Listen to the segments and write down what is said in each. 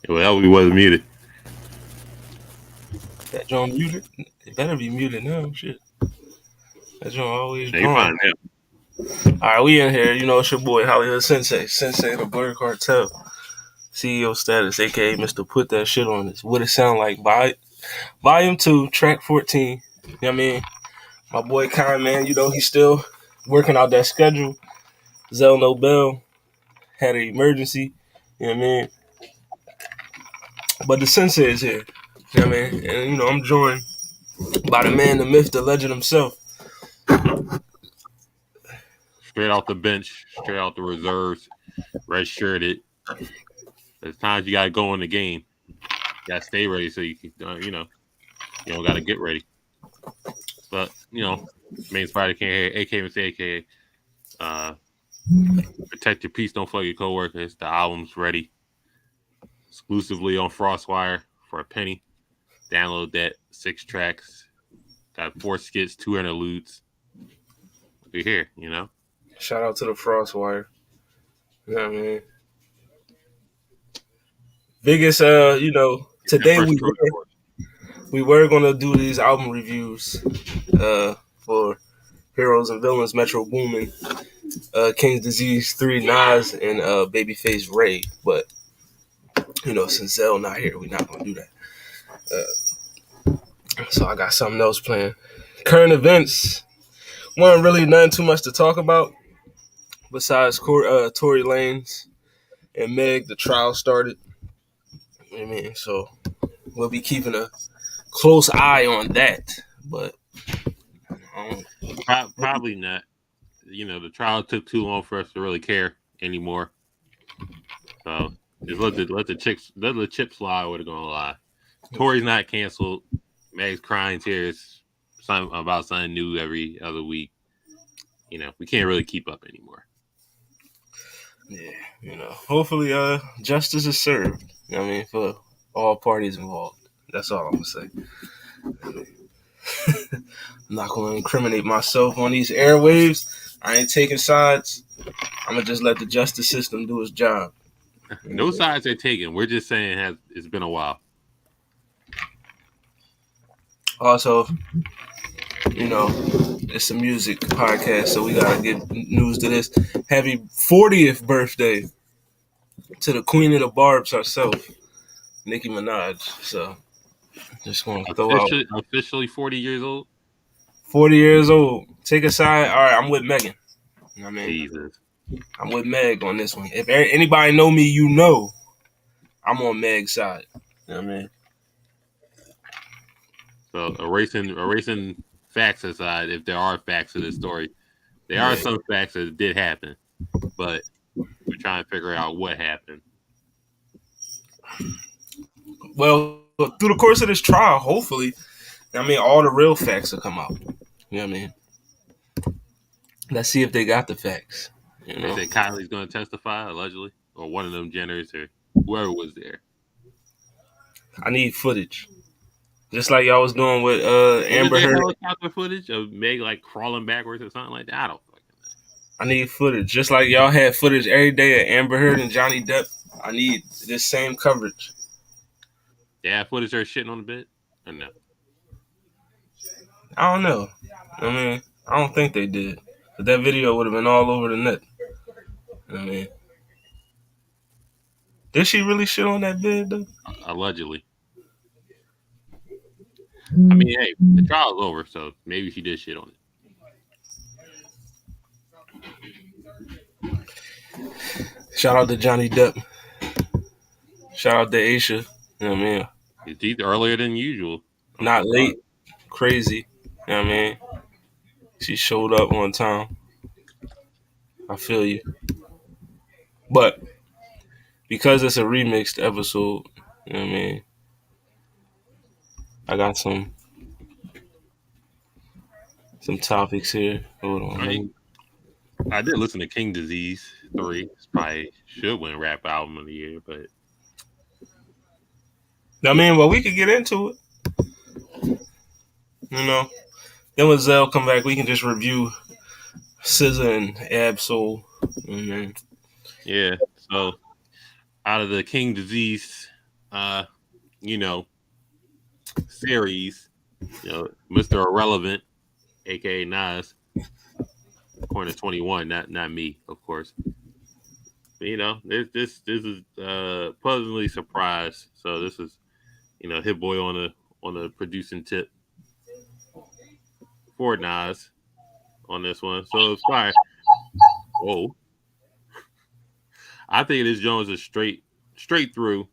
Well, we wasn't muted. That joint muted. It better be muted now. Shit. That joint always Now you drawn. fine now. All right, we in here. You know, it's your boy Hollywood Sensei, the Blur Cartel, CEO status, aka Mr. Put That Shit On This. What it sound like? Volume 2, track 14. You know what I mean? My boy Kyle, man, you know, he's still working out that schedule. Zell Nobel had an emergency. You know what I mean? But the Sensei is here. You know what I mean? And, you know, I'm joined by the man, the myth, the legend himself. Straight off the bench, straight off the reserves, red shirted. There's times you gotta go in the game. You gotta stay ready so you can, you don't gotta get ready. But main spider can't hear. AK and say AK. Protect your peace. Don't fuck your coworkers. The album's ready. Exclusively on Frostwire for a penny. Download that. 6 tracks. Got 4 skits, 2 interludes. We're here, Shout out to the Frostwire. You know what I mean? Biggest, today we were gonna do these album reviews for Heroes and Villains, Metro Boomin, King's Disease 3, Nas, and Babyface Ray. But since Zell not here, we're not gonna do that. So I got something else planned. Current events. Wasn't really nothing too much to talk about besides Tory Lanez and Meg. The trial started. You know what I mean, so we'll be keeping a close eye on that. But probably not. The trial took too long for us to really care anymore. So just let the chips fly. We're gonna lie. Tory's not canceled. Meg's crying tears about something new every other week. We can't really keep up anymore. Yeah, hopefully justice is served. You know what I mean, for all parties involved. That's all I'm gonna say. I'm not gonna incriminate myself on these airwaves. I ain't taking sides. I'm gonna just let the justice system do its job. No sides are taken. We're just saying it's been a while. Also, it's a music podcast, so we gotta give news to this. Happy 40th birthday to the queen of the barbs herself, Nicki Minaj. So, just gonna throw out officially 40 years old. 40 years old. Take a side. All right, I'm with Megan. You know what I mean? Jesus. I'm with Meg on this one. If anybody know me, I'm on Meg's side. You know what I mean? So erasing facts aside, if there are facts to this story, there are some facts that did happen, but we're trying to figure out what happened. Well, through the course of this trial, hopefully, all the real facts will come out. You know what I mean? Let's see if they got the facts. They said Kylie's going to testify, allegedly, or one of them Jenners, or whoever was there. I need footage. Just like y'all was doing with Amber Heard. Helicopter footage of Meg crawling backwards or something like that. I don't fucking know. I need footage. Just like y'all had footage every day of Amber Heard and Johnny Depp. I need this same coverage. They have footage of her shitting on the bed? Or no? I don't know. I don't think they did. But that video would have been all over the net. Did she really shit on that bed, though? Allegedly. Hey, the trial's over, so maybe she did shit on it. Shout out to Johnny Depp. Shout out to Aisha. You know what I mean? It's earlier than usual. Not late. Crazy. You know what I mean? She showed up on time. I feel you. But because it's a remixed episode, you know what I mean? I got some topics here. Hold on. I did listen to King Disease 3. It's probably should win rap album of the year, but well, we could get into it. Then when Zell come back, we can just review SZA and Ab-Soul. Yeah. So out of the King Disease, uh, you know, series, Mr. Irrelevant, aka Nas, according to 21, not me, of course. But, this is pleasantly surprised. So this is, Hit Boy on the producing tip for Nas on this one. So it's fire. Whoa. I think this Jones is straight through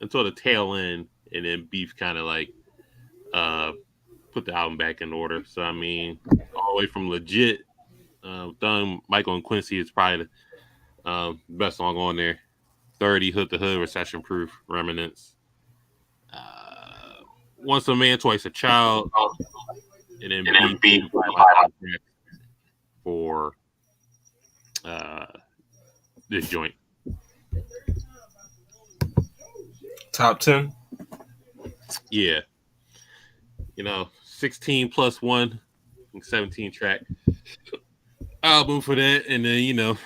until the tail end, and then Beef kind of like put the album back in order. So I mean, all the way from Legit, done Michael and Quincy is probably the best song on there. 30, Hood to Hood, Recession Proof, Remnants. Once a Man, Twice a Child, and then Beef for this joint. Top 10? Yeah. 16 plus 1, 17 track album for that. And then,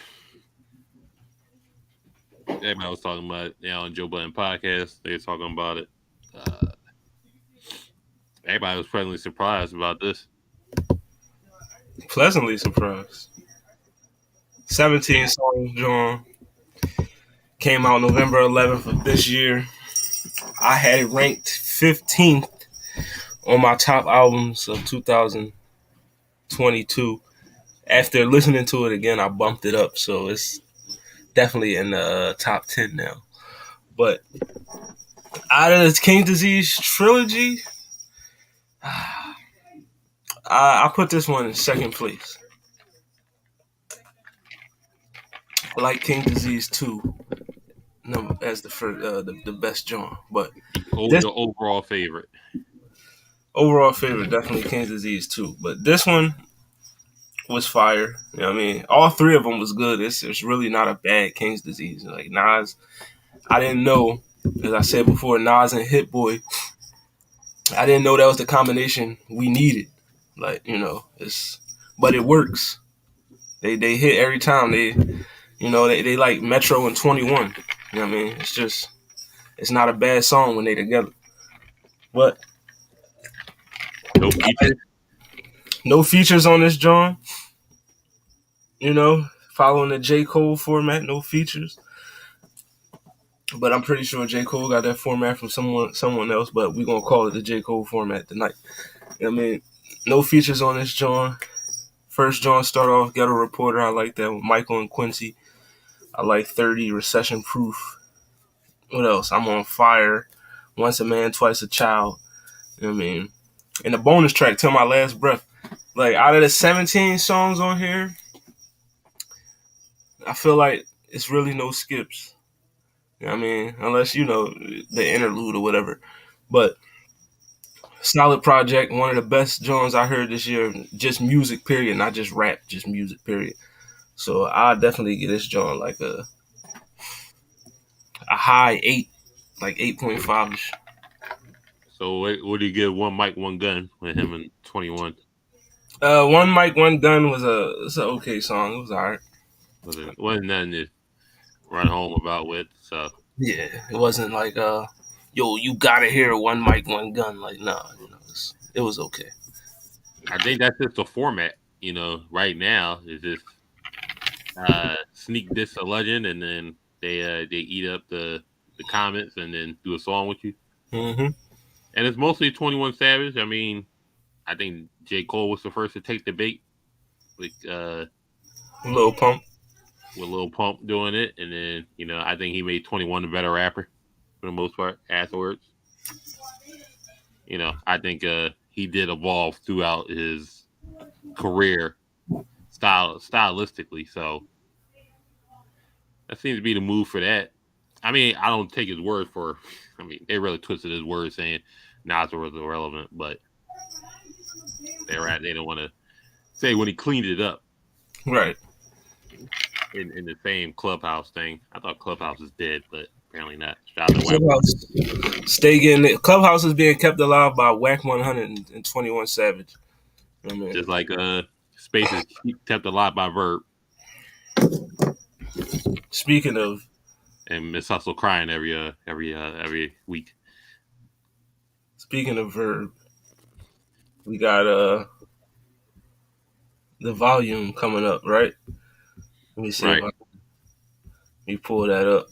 everybody was talking about it now on Joe Budden podcast. They were talking about it. Everybody was pleasantly surprised about this. Pleasantly surprised. 17 songs, John. Came out November 11th of this year. I had it ranked 15th on my top albums of 2022. After listening to it again, I bumped it up, so it's definitely in the top 10 now. But out of the King Disease trilogy, I put this one in second place. I like King Disease 2 as the first, the best John, but the overall favorite. Overall favorite, definitely King Disease 2. But this one was fire. You know what I mean? All three of them was good. It's really not a bad King's Disease. Like Nas, I didn't know, as I said before, Nas and Hit Boy, I didn't know that was the combination we needed. Like, but it works. They hit every time. They like Metro and 21. You know what I mean? It's not a bad song when they together. But no features on this, John. Following the J. Cole format, no features. But I'm pretty sure J. Cole got that format from someone else, but we're going to call it the J. Cole format tonight. You know what I mean? No features on this, John. First, John, start off, Ghetto Reporter. I like that with Michael and Quincy. I like 30, Recession Proof. What else? I'm on Fire. Once a Man, Twice a Child. You know what I mean? And the bonus track, Till My Last Breath. Like, out of the 17 songs on here, I feel like it's really no skips. You know what I mean? Unless, the interlude or whatever. But solid project. One of the best Jones I heard this year. Just music, period. Not just rap, just music, period. So I'll definitely give this John like a high 8, like 8.5-ish. So what do you give One Mic, One Gun with him in 21? One Mic, One Gun was it's an okay song. It was alright. Wasn't nothing to run home about with. So yeah, it wasn't like yo, you gotta hear One Mic, One Gun. Like nah, it was okay. I think that's just the format. Right now is just sneak diss a legend, and then they eat up the comments, and then do a song with you. Mm-hmm. And it's mostly 21 Savage. I mean, I think J. Cole was the first to take the bait with Lil Pump. With Lil Pump doing it, and then I think he made 21 a better rapper for the most part afterwards. I think he did evolve throughout his career stylistically, so that seems to be the move for that. I mean, I don't take his word for. I mean, they really twisted his word saying Nas was irrelevant, but they don't want to say when he cleaned it up, right? In the same Clubhouse thing. I thought Clubhouse is dead, but apparently not. Clubhouse is being kept alive by Whack 100 and 21 Savage. Just like Space is kept alive by Verb. Speaking of and Miss Hustle crying every week. Speaking of Verb, we got the volume coming up, right? Let me see if Right. I let me pull that up.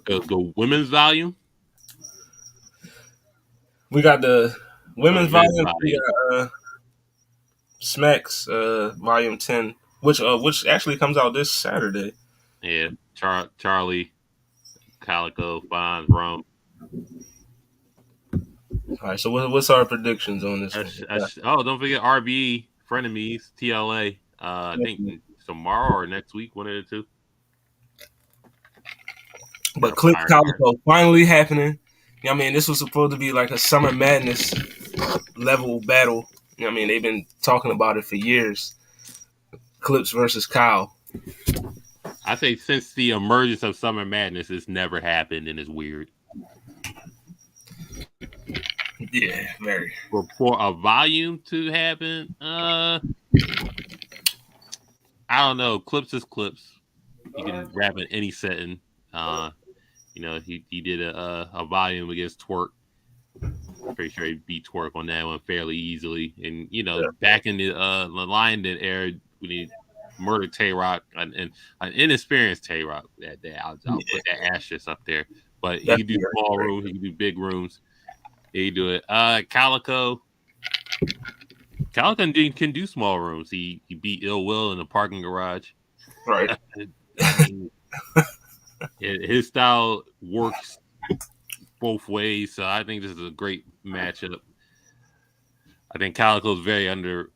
The women's volume We got the or the women's men's volume. We volume. got Smacks volume 10, which actually comes out this Saturday. Yeah, Charlie, Calico, Fonz, Rum. All right, so what's our predictions on this one? Oh, don't forget RBE, Frenemies, TLA. I think tomorrow or next week, one of the two. Got But a Clip fire card. Calico finally happening. You know what I mean, this was supposed to be like a Summer Madness level battle. You know what I mean, they've been talking about it for years. Clips versus Kyle. I say since the emergence of Summer Madness, it's never happened and it's weird. Yeah, very. For a volume to happen, I don't know. Clips is clips. He can rap in any setting. He did a volume against Twerk. Pretty sure he beat Twerk on that one fairly easily. And back in the London era, when he murdered Tay Rock and an inexperienced Tay Rock that day, I'll put that asterisk up there. But he can do small rooms, he can do big rooms. He can do it. Calico can do small rooms. He beat Ill Will in the parking garage. Right. I mean, his style works both ways, so I think this is a great matchup. I think Calico's very under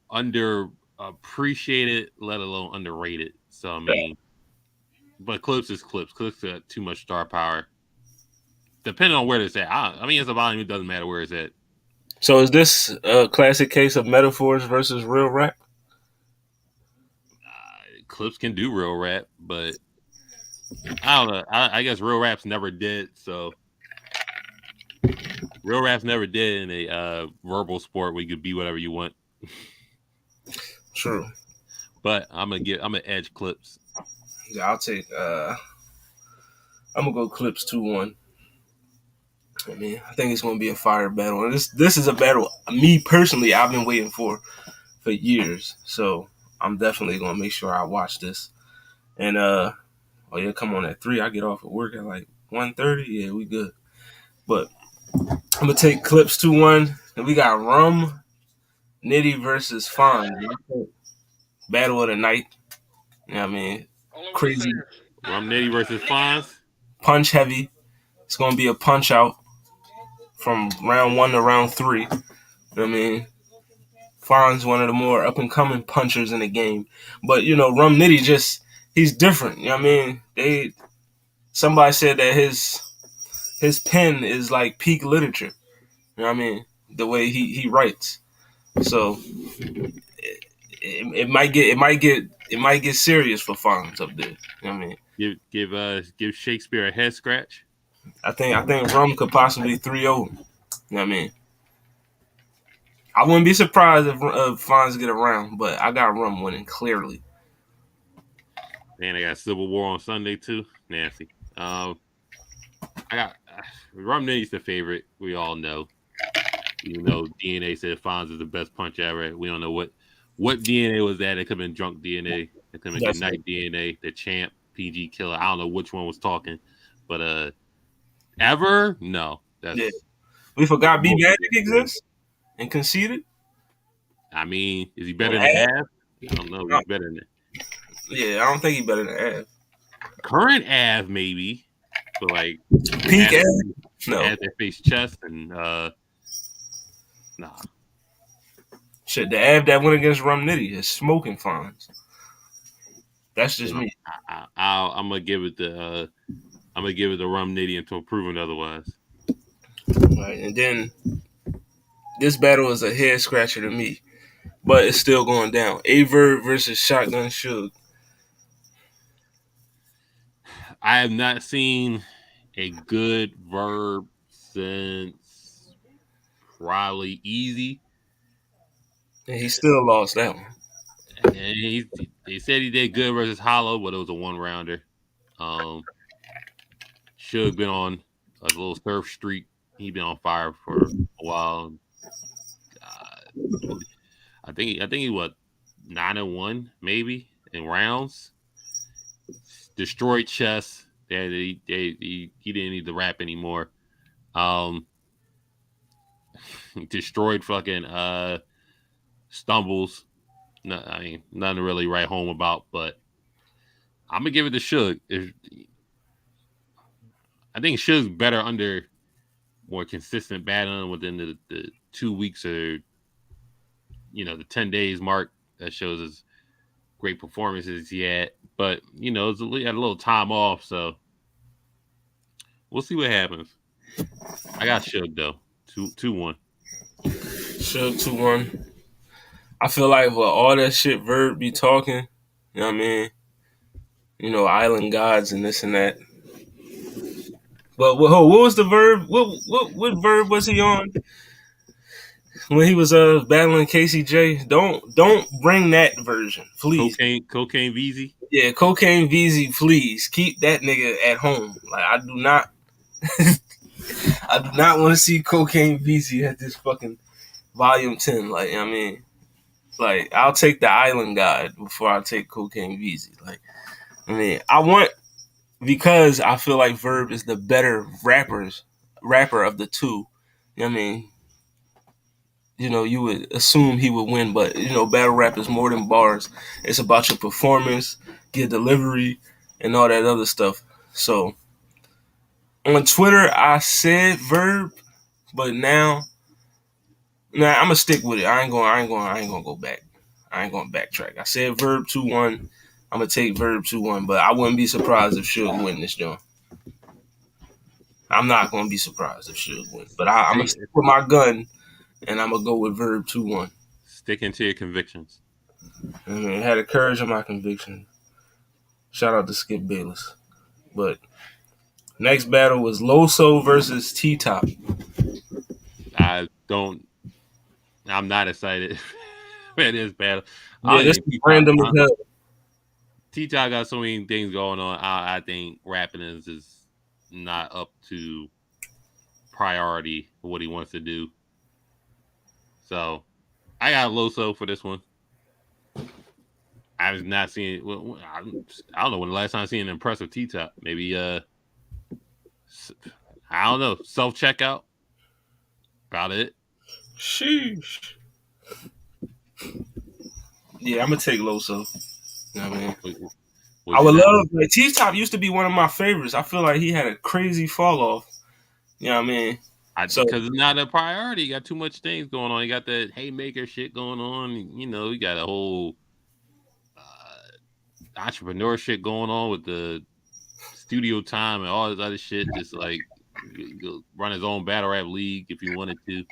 appreciated, let alone underrated. So I mean, but Clips is Clips. Clips got too much star power. Depending on where it's at, I mean, it's a volume. It doesn't matter where it's at. So is this a classic case of metaphors versus real rap? Clips can do real rap, but I don't know. I guess real raps never did. So real raps never did in a verbal sport where you could be whatever you want. True. But I'm gonna edge Clips. Yeah, I'll take. I'm gonna go Clips 2-1. I mean, I think it's gonna be a fire battle, and this is a battle. Me personally, I've been waiting for years. So I'm definitely gonna make sure I watch this. And oh yeah, come on at 3. I get off at work at like 1:30. Yeah, we good. But I'm gonna take Clips 2-1, and we got Rum Nitty versus Fonz. Battle of the night. You know what I mean? Crazy Rum Nitty versus Fonz. punch heavy. It's gonna be a punch out from round 1 to round 3. You know what I mean? Fonz one of the more up and coming punchers in the game. But Rum Nitty he's different. You know what I mean? Somebody said that his pen is like peak literature. You know what I mean? The way he writes. So it might get serious for Fonz up there. You know what I mean? Give Shakespeare a head scratch. I think Rum could possibly 3-0. You know what I mean? I wouldn't be surprised if Fonz get around, but I got Rum winning clearly. Man, I got Civil War on Sunday too. Nasty. I got Rum Nitty's the favorite. We all know. Even though DNA said Fonz is the best punch ever, we don't know what DNA was that. It could have been drunk DNA. It could have been Night DNA, the champ, PG Killer. I don't know which one was talking, but ever no. We forgot B Magic exists and conceded. I mean, is he better than Av? I don't know. He's better than that. Yeah, I don't think he's better than Av. Current Av maybe, but like peak Av, no. Av that face chest and nah. Shit, the Av that went against Rum Nitty is smoking Fonz. That's just me. I'm gonna give it the Rum Nitty until proven otherwise. Right, and then this battle is a head scratcher to me, but it's still going down. Averb versus Shotgun Suge. I have not seen a good Verb since probably Easy. And he still lost that one. And they said he did good versus Hollow, but it was a 1-rounder. Suge been on a little surf streak. He been on fire for a while. I think he what 9-1 maybe in rounds. Destroyed chess. He didn't need to rap anymore. Um, destroyed fucking stumbles. No, I mean nothing to really write home about, but I'm gonna give it to Suge. I think Suge's better under more consistent battling within the 2 weeks or the 10 days mark that shows his great performances he had. But he had a little time off, so we'll see what happens. I got Suge though. 2-1. Suge 2-1. I feel like with all that shit Verb be talking, you know what I mean? Island gods and this and that. But what was the Verb? What Verb was he on when he was battling KCJ? Don't bring that version, please. Cocaine VZ. Yeah, Cocaine VZ, please keep that nigga at home. Like I do not, I do not want to see Cocaine VZ at this fucking volume 10. Like I mean, like I'll take the Island God before I take Cocaine VZ. Like I mean, because I feel like Verb is the better rapper of the two. You know what I mean, you would assume he would win, but battle rap is more than bars. It's about your performance, your delivery, and all that other stuff. So on Twitter, I said Verb, but now I'm gonna stick with it. I ain't gonna go back. I ain't gonna backtrack. I said Verb 2-1. I'm gonna take Verb 2-1, but I wouldn't be surprised if Suge win this joint. I'm not gonna be surprised if Suge win, but I'm gonna stick with my gun, and I'm gonna go with Verb 2-1. Sticking to your convictions. I mean, had the courage of my conviction. Shout out to Skip Bayless. But next battle was Loso versus T-Top. I'm not excited for this battle. Yeah, this is random as hell. T-Top got so many things going on. I think rapping is not up to priority for what he wants to do. So I got Loso for this one. I was not seeing. I don't know when the last time I seen an impressive T-Top. Maybe I don't know. Self checkout. About it. Sheesh. Yeah, I'm gonna take Loso. You know what I mean? I would love like T-Top used to be one of my favorites. I feel like he had a crazy fall off. You know what I mean? Because it's not a priority. You got too much things going on. You got that haymaker shit going on. You got a whole entrepreneur shit going on with the studio time and all this other shit. Just like run his own battle rap league if he wanted to.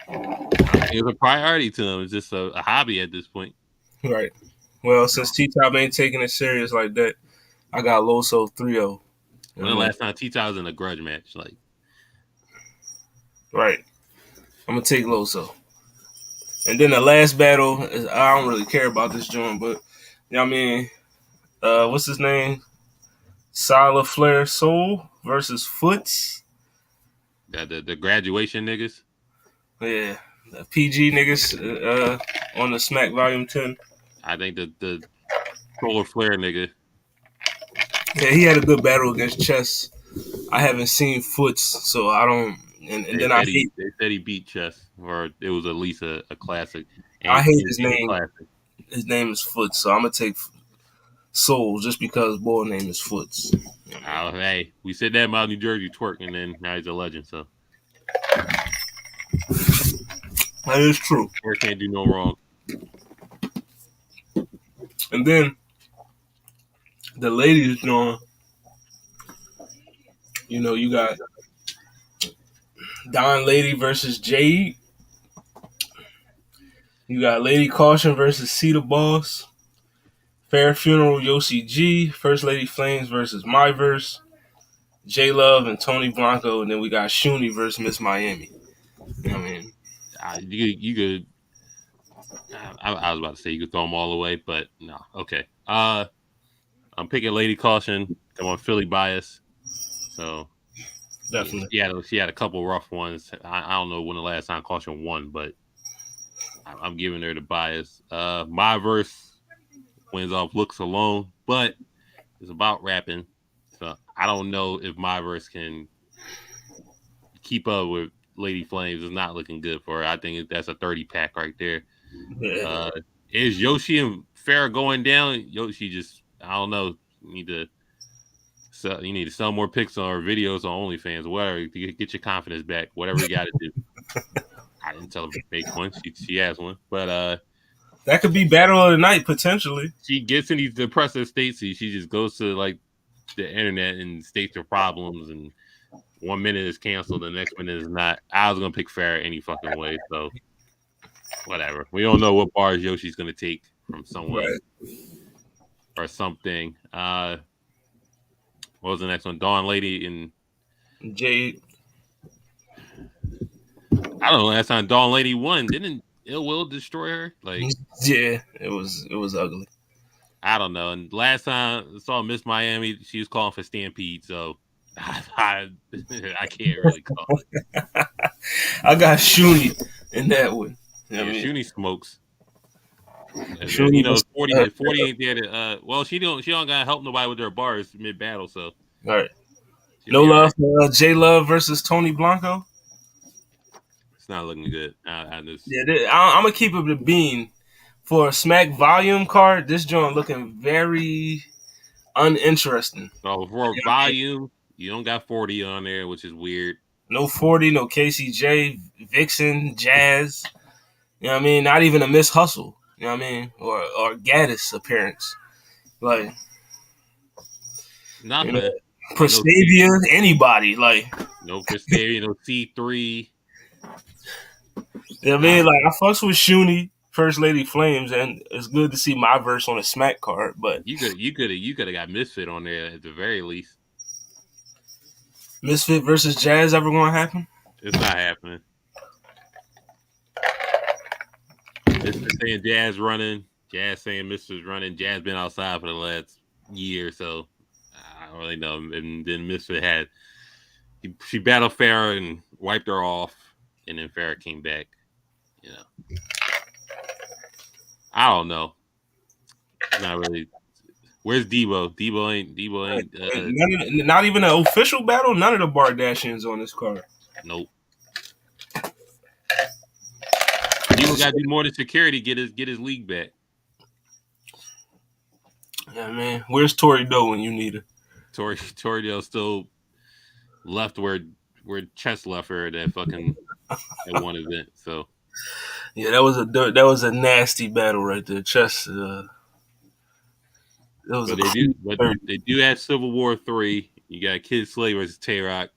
It was a priority to him. It's just a hobby at this point. Right. Well, since T-Top ain't taking it serious like that, I got Loso 3-0. When the last time T-Top was in a grudge match? Like, right. I'm going to take Loso. And then the last battle, I don't really care about this joint, but, you know what I mean? What's his name? Sala Flair Soul versus Foots. The graduation niggas? Yeah. The PG niggas on the Smack Volume 10. I think the Solar Flair nigga. Yeah, he had a good battle against Chess. I haven't seen Foots, so I don't. And then they said he beat Chess, or it was at least a classic. I hate his name. His name is Foots, so I'm gonna take Soul just because boy name is Foots. Oh, hey, we said that about New Jersey twerk, and then now he's a legend. So that is true. Twerk can't do no wrong. And then the ladies, you got Don Lady versus Jade. You got Lady Caution versus Cedar Boss. Fair Funeral Yossi G. First Lady Flames versus Myverse. J Love and Tony Blanco. And then we got Shuni versus Miss Miami. You know what I mean? You could. I was about to say you could throw them all away, but no. Okay. I'm picking Lady Caution. Come on, Philly bias. So Definitely. she had a couple rough ones. I don't know when the last time Caution won, but I'm giving her the bias. My verse wins off looks alone, but it's about rapping. So I don't know if my verse can keep up with Lady Flames. It's not looking good for her. I think that's a 30 pack right there. Yeah. Is Yoshi and Farrah going down? Yoshi just I don't know. You need to sell more pics or videos on OnlyFans, whatever, to get your confidence back. Whatever you got to do. I didn't tell her to make one. She has one, but That could be battle of the night potentially. she gets in these depressive states. She just goes to like the internet and states her problems, and 1 minute is canceled, the next minute is not. I was gonna pick Farrah any fucking way, so whatever. We don't know what bars Yoshi's gonna take from someone Right. or something. What was the next one? Dawn Lady and Jade. I don't know. Last time Dawn Lady won, didn't Ill Will destroy her? Like Yeah, it was ugly. I don't know. And last time I saw Miss Miami, she was calling for Stampede, so I can't really call it. I got Shuni in that one. Yeah, Shuni smokes. Shuni You know, was, 40 ain't there to. Well, she don't gotta help nobody with their bars mid battle, so all right. she'll No be all love right. for J Love versus Tony Blanco. It's not looking good. Yeah, I'm gonna keep it the bean for a Smack volume card. This joint looking very uninteresting. So for volume, you don't got 40 on there, which is weird. No 40, no KCJ, Vixen, Jazz. You know what I mean? Not even a Miss Hustle. You know what I mean? Or Gaddis appearance. Like, Nothing. you know, Prestavia, anybody. Like, no Prestavia, no C3. You know what I mean? Like, I fucks with Shuni, First Lady Flames, and it's good to see my verse on a Smack card. But you could have got Misfit on there at the very least. Misfit versus Jazz ever going to happen? It's not happening. Misfit saying Jazz running, Jazz saying Misfit's running. Jazz been outside for the last year, so I don't really know. And then Misfit had she battled Farrah and wiped her off, and then Farrah came back. You know, I don't know. Not really. Where's Debo? Debo ain't. Not even an official battle. None of the Bardashians on this card. Nope. Debo got to do more than security. Get his league back. Yeah, man. Where's Tori Doe when you need her? Tori Doe still left where Chess left her at that fucking at one event. So yeah, that was a nasty battle right there. Chess. But they do have Civil War 3. You got Kid Slade versus Tay Rock.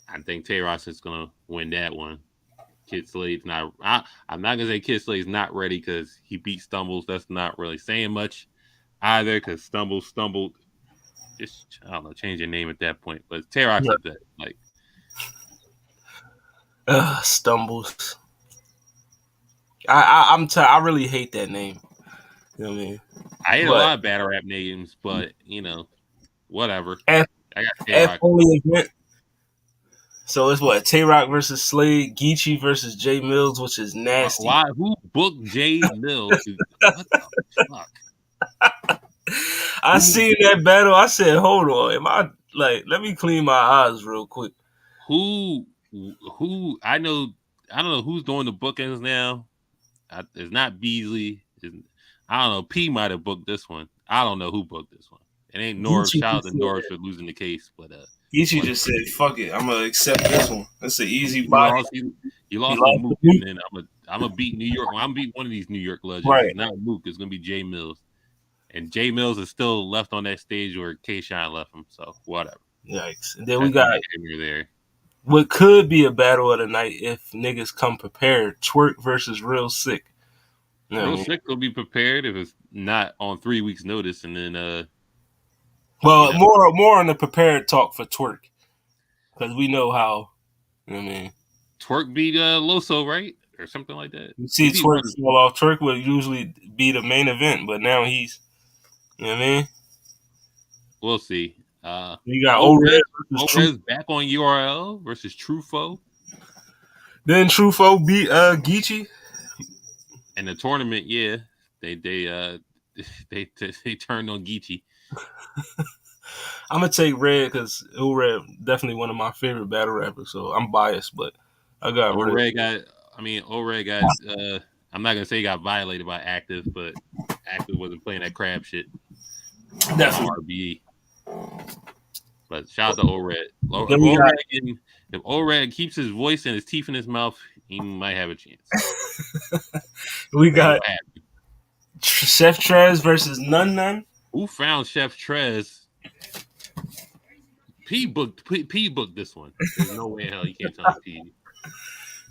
I think Tay Rock is gonna win that one. Kid Slade's not. I'm not gonna say Kid Slade's not ready because he beat Stumbles. That's not really saying much either because Stumbled. Just I don't know, change your name at that point. But Tay Rock's up there. Like Stumbles. I really hate that name. You know what I mean? I hate a lot of battle rap names, but you know, whatever. I got Tay Rock. Only event. So it's what Tay Rock versus Slade, Geechee versus Jay Mills, which is nasty. Why? Who booked Jay Mills? What the fuck? I seen that battle. I said, "Hold on, am I like? Let me clean my eyes real quick." Who? I know. I don't know who's doing the bookings now. It's not Beasley. I don't know. P might have booked this one. I don't know who booked this one. It ain't Norv. Shout out to Norv for losing the case, but Geechee just said, "Fuck it, I'm gonna accept this one. That's an easy buy." You lost to Mook, and then I'm gonna beat New York. I'm gonna beat one of these New York legends. Right. It's not Mook. It's gonna be Jay Mills, and Jay Mills is still left on that stage where K-Shine left him. So whatever. Yikes! And then we got there. What could be a battle of the night if niggas come prepared. Twerk versus Real Sick. Real Sick will be prepared if it's not on 3 weeks' notice, and then well, more on the prepared talk for Twerk because we know how. You know what I mean, Twerk beat Loso, right, or something like that. You see Twerk fall off. Twerk would usually be the main event, but now he's. You know what I mean? We'll see. You got O O-Red. Red versus True. O-Red's back on URL versus Trufo. Then Trufo beat Geechee. And the tournament, yeah, they they turned on Geechee. I'm gonna take Red because O Red definitely one of my favorite battle rappers. So I'm biased, but I got Red. O-Red got. O-Red got. I'm not gonna say he got violated by Active, but Active wasn't playing that crab shit. Definitely. RBE. But shout out to O-Red. If O-Red keeps his voice and his teeth in his mouth, he might have a chance. We got Chef Trez versus Nun. Who found Chef Trez? P booked this one. There's no way in hell you can't tell me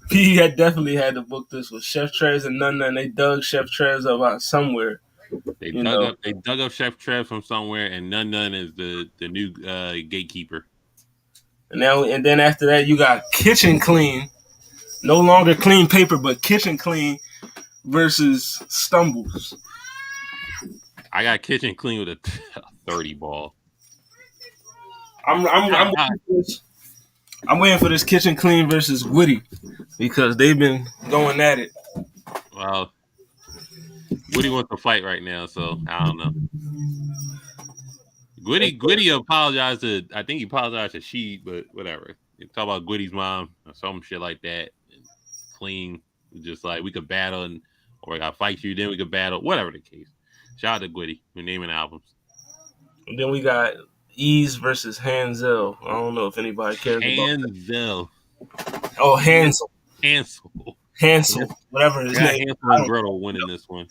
P had definitely had to book this with Chef Trez and Nun. They dug Chef Trez up out somewhere. They dug up Chef Trez from somewhere, and Nun is the new gatekeeper. And then after that, you got Kitchen Clean, no longer Clean Paper, but Kitchen Clean versus Stumbles. I got Kitchen Clean with a 30 ball. I'm waiting for this Kitchen Clean versus Woody because they've been going at it. Well, Woody wants to fight right now, so I don't know. Gwitty apologized to. I think he apologized to She, but whatever. You talk about Gwitty's mom or some shit like that. And Clean, just like we could battle, or I fight you, then we could battle. Whatever the case. Shout out to Gwitty. We're naming albums. And then we got Ease versus Hansel. I don't know if anybody cares Hansel. Oh, Hansel. Hansel. Whatever his name. Hansel and Gretel winning this one.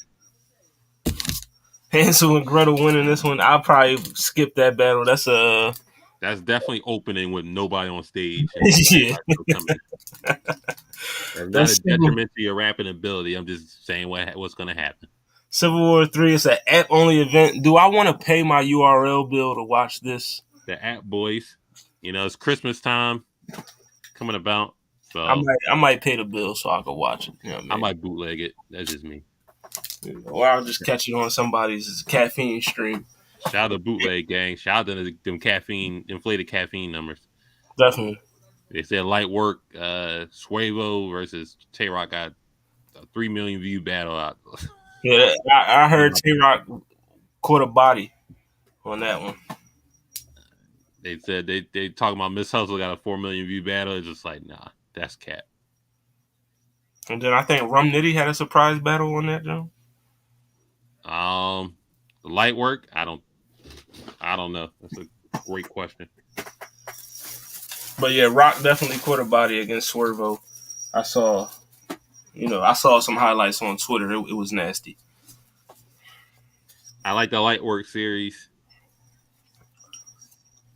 Hansel and Gretel winning this one. I'll probably skip that battle. That's definitely opening with nobody on stage. Yeah. That's not a detriment to your rapping ability. I'm just saying what's going to happen. Civil War 3 is an app-only event. Do I want to pay my URL bill to watch this? The app boys. It's Christmas time coming about. So I might pay the bill so I can watch it. You know what I mean? I might bootleg it. That's just me. Or I'll just catch it on somebody's caffeine stream. Shout out to bootleg gang. Shout out to them inflated caffeine numbers. Definitely. They said light work. Suevo versus Tay Rock got a 3 million view battle out. Yeah, I heard Tay Rock caught a body on that one. They said they talking about Miss Hustle got a 4 million view battle. It's just like, nah, that's cap. And then I think Rum Nitty had a surprise battle on that, Joe. The light work, I don't know. That's a great question. But yeah, Rock definitely caught a body against Swervo. I saw some highlights on Twitter. It was nasty. I like the light work series.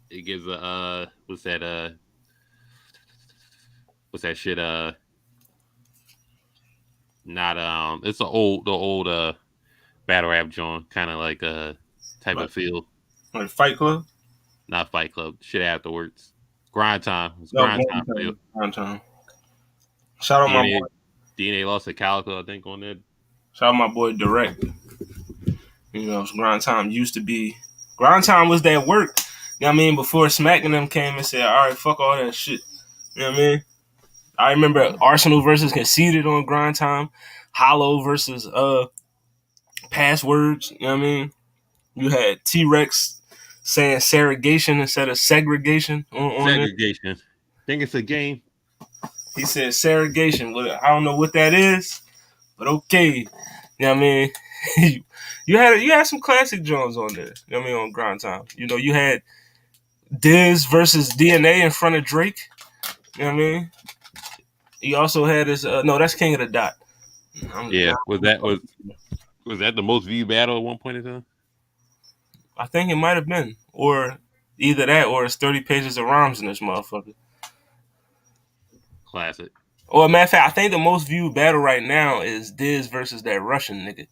It gives what's that shit not it's the old battle rap joint, kind of like a type of feel. Like Fight Club? Not Fight Club. Shit afterwards. Grind time. It's Grind time. Shout out my boy. DNA lost to Calico, I think, on that. Shout out my boy Direct. Grind time used to be. Grind time was that work. You know what I mean? Before Smacking them came and said, all right, fuck all that shit. You know what I mean? I remember Arsenal versus Conceited on Grind Time. Hollow versus Passwords. You know what I mean? You had T-Rex saying segregation instead of segregation. Segregation. I think it's a game. He said segregation. I don't know what that is, but okay. You know what I mean? you had some classic Jones on there. You know what I mean? On Grind Time. You had Diz versus DNA in front of Drake. You know what I mean? He also had his no, that's King of the Dot. Was that the most viewed battle at one point in time? I think it might have been, or either that, or it's 30 pages of rhymes in this motherfucker. Classic. Or matter of fact, I think the most viewed battle right now is Diz versus that Russian nigga.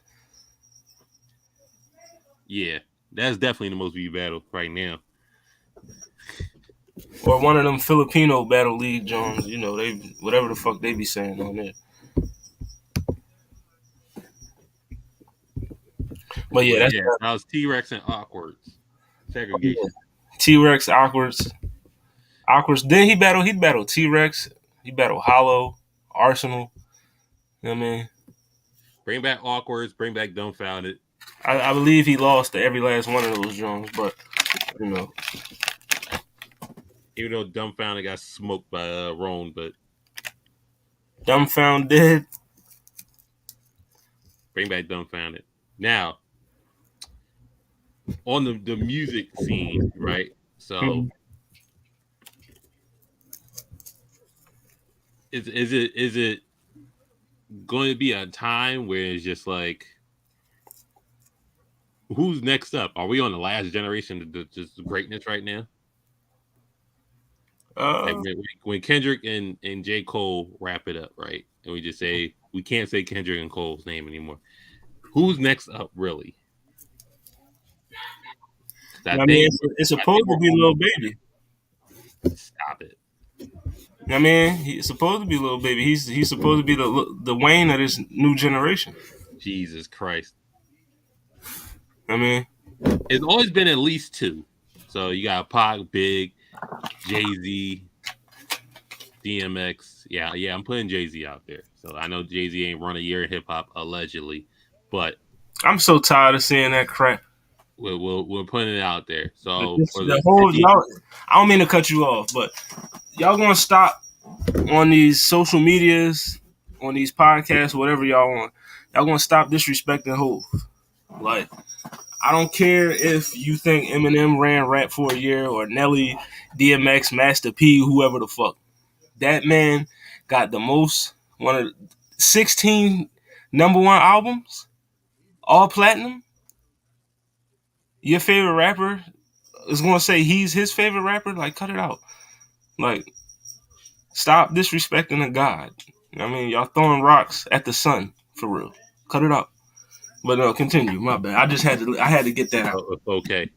Yeah, that's definitely the most viewed battle right now. Or one of them Filipino battle league Jones, they whatever the fuck they be saying on there. But yeah, that was T-Rex and Awkwards. Segregation. T-Rex, Awkwards. Then he'd battle T-Rex. He battled Hollow, Arsenal. You know what I mean? Bring back Awkwards. Bring back Dumbfounded. I believe he lost to every last one of those Jones, but you know. Even though Dumbfounded got smoked by Roan, but Dumbfounded. bring back Dumbfounded. Now, on the music scene, right? So, is it going to be a time where it's just like, who's next up? Are we on the last generation of just greatness right now? Like when Kendrick and J. Cole wrap it up, right? And we just say we can't say Kendrick and Cole's name anymore. Who's next up, really? I mean, it's supposed to be Lil Baby. Stop it. I mean, he's supposed to be Lil Baby. He's supposed to be the Wayne of this new generation. Jesus Christ. I mean, it's always been at least two. So you got Pac, Big, Jay-Z, DMX. Yeah, I'm putting Jay-Z out there. So I know Jay-Z ain't run a year in hip hop allegedly, but I'm so tired of seeing that crap. We're putting it out there. So y'all, I don't mean to cut you off, but y'all gonna stop on these social medias, on these podcasts, whatever y'all want. Y'all gonna stop disrespecting Hov. Like, I don't care if you think Eminem ran rap for a year or Nelly, DMX, Master P, whoever the fuck. That man got the most, one of 16 number one albums, all platinum. Your favorite rapper is going to say he's his favorite rapper? Like, cut it out. Like, stop disrespecting a god. I mean, y'all throwing rocks at the sun, for real. Cut it out. But no, continue. My bad. I had to get that out. It's okay.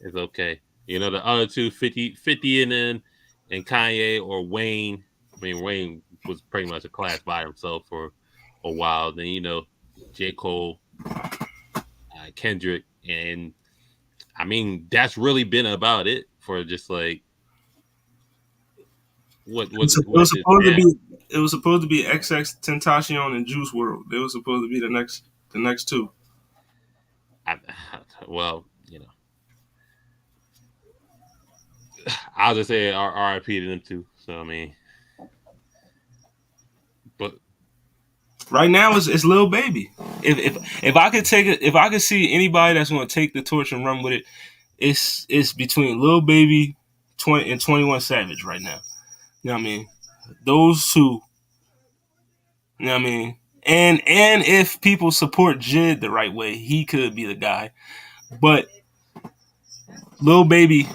It's okay. You know, the other two, 50 and Kanye or Wayne. I mean, Wayne was pretty much a class by himself for a while. Then, you know, J. Cole, Kendrick, and I mean, that's really been about it for just like what it was supposed to be XX Tentacion and Juice WRLD. They were supposed to be the next two. Well, you know, I'll just say RIP to them too. So I mean, but right now it's Lil Baby. If I could take it, if I could see anybody that's going to take the torch and run with it, it's between Lil Baby, 20 and 21 Savage right now. You know what I mean? Those two. You know what I mean? And if people support Jid the right way, he could be the guy. But Lil Baby,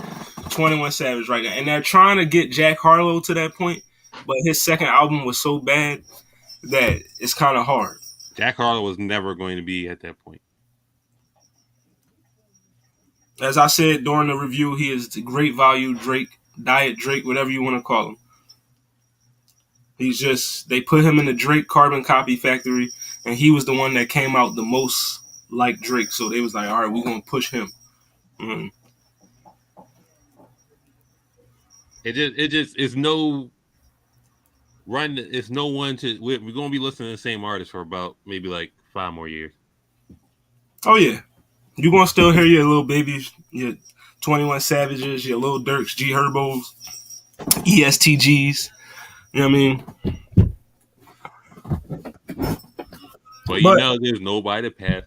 21 Savage right now. And they're trying to get Jack Harlow to that point, but his second album was so bad that it's kind of hard. Jack Harlow was never going to be at that point. As I said during the review, he is the great value Drake, Diet Drake, whatever you want to call him. He's just, they put him in the Drake carbon copy factory, and he was the one that came out the most like Drake. So they was like, all right, we're going to push him. Mm. It's no run. It's no one to, we're going to be listening to the same artist for about maybe like 5 more years. Oh, yeah. You're going to still hear your Lil Babies, your 21 Savages, your Lil Durks, G Herbos, ESTGs. You know what I mean? But you know, there's nobody to pass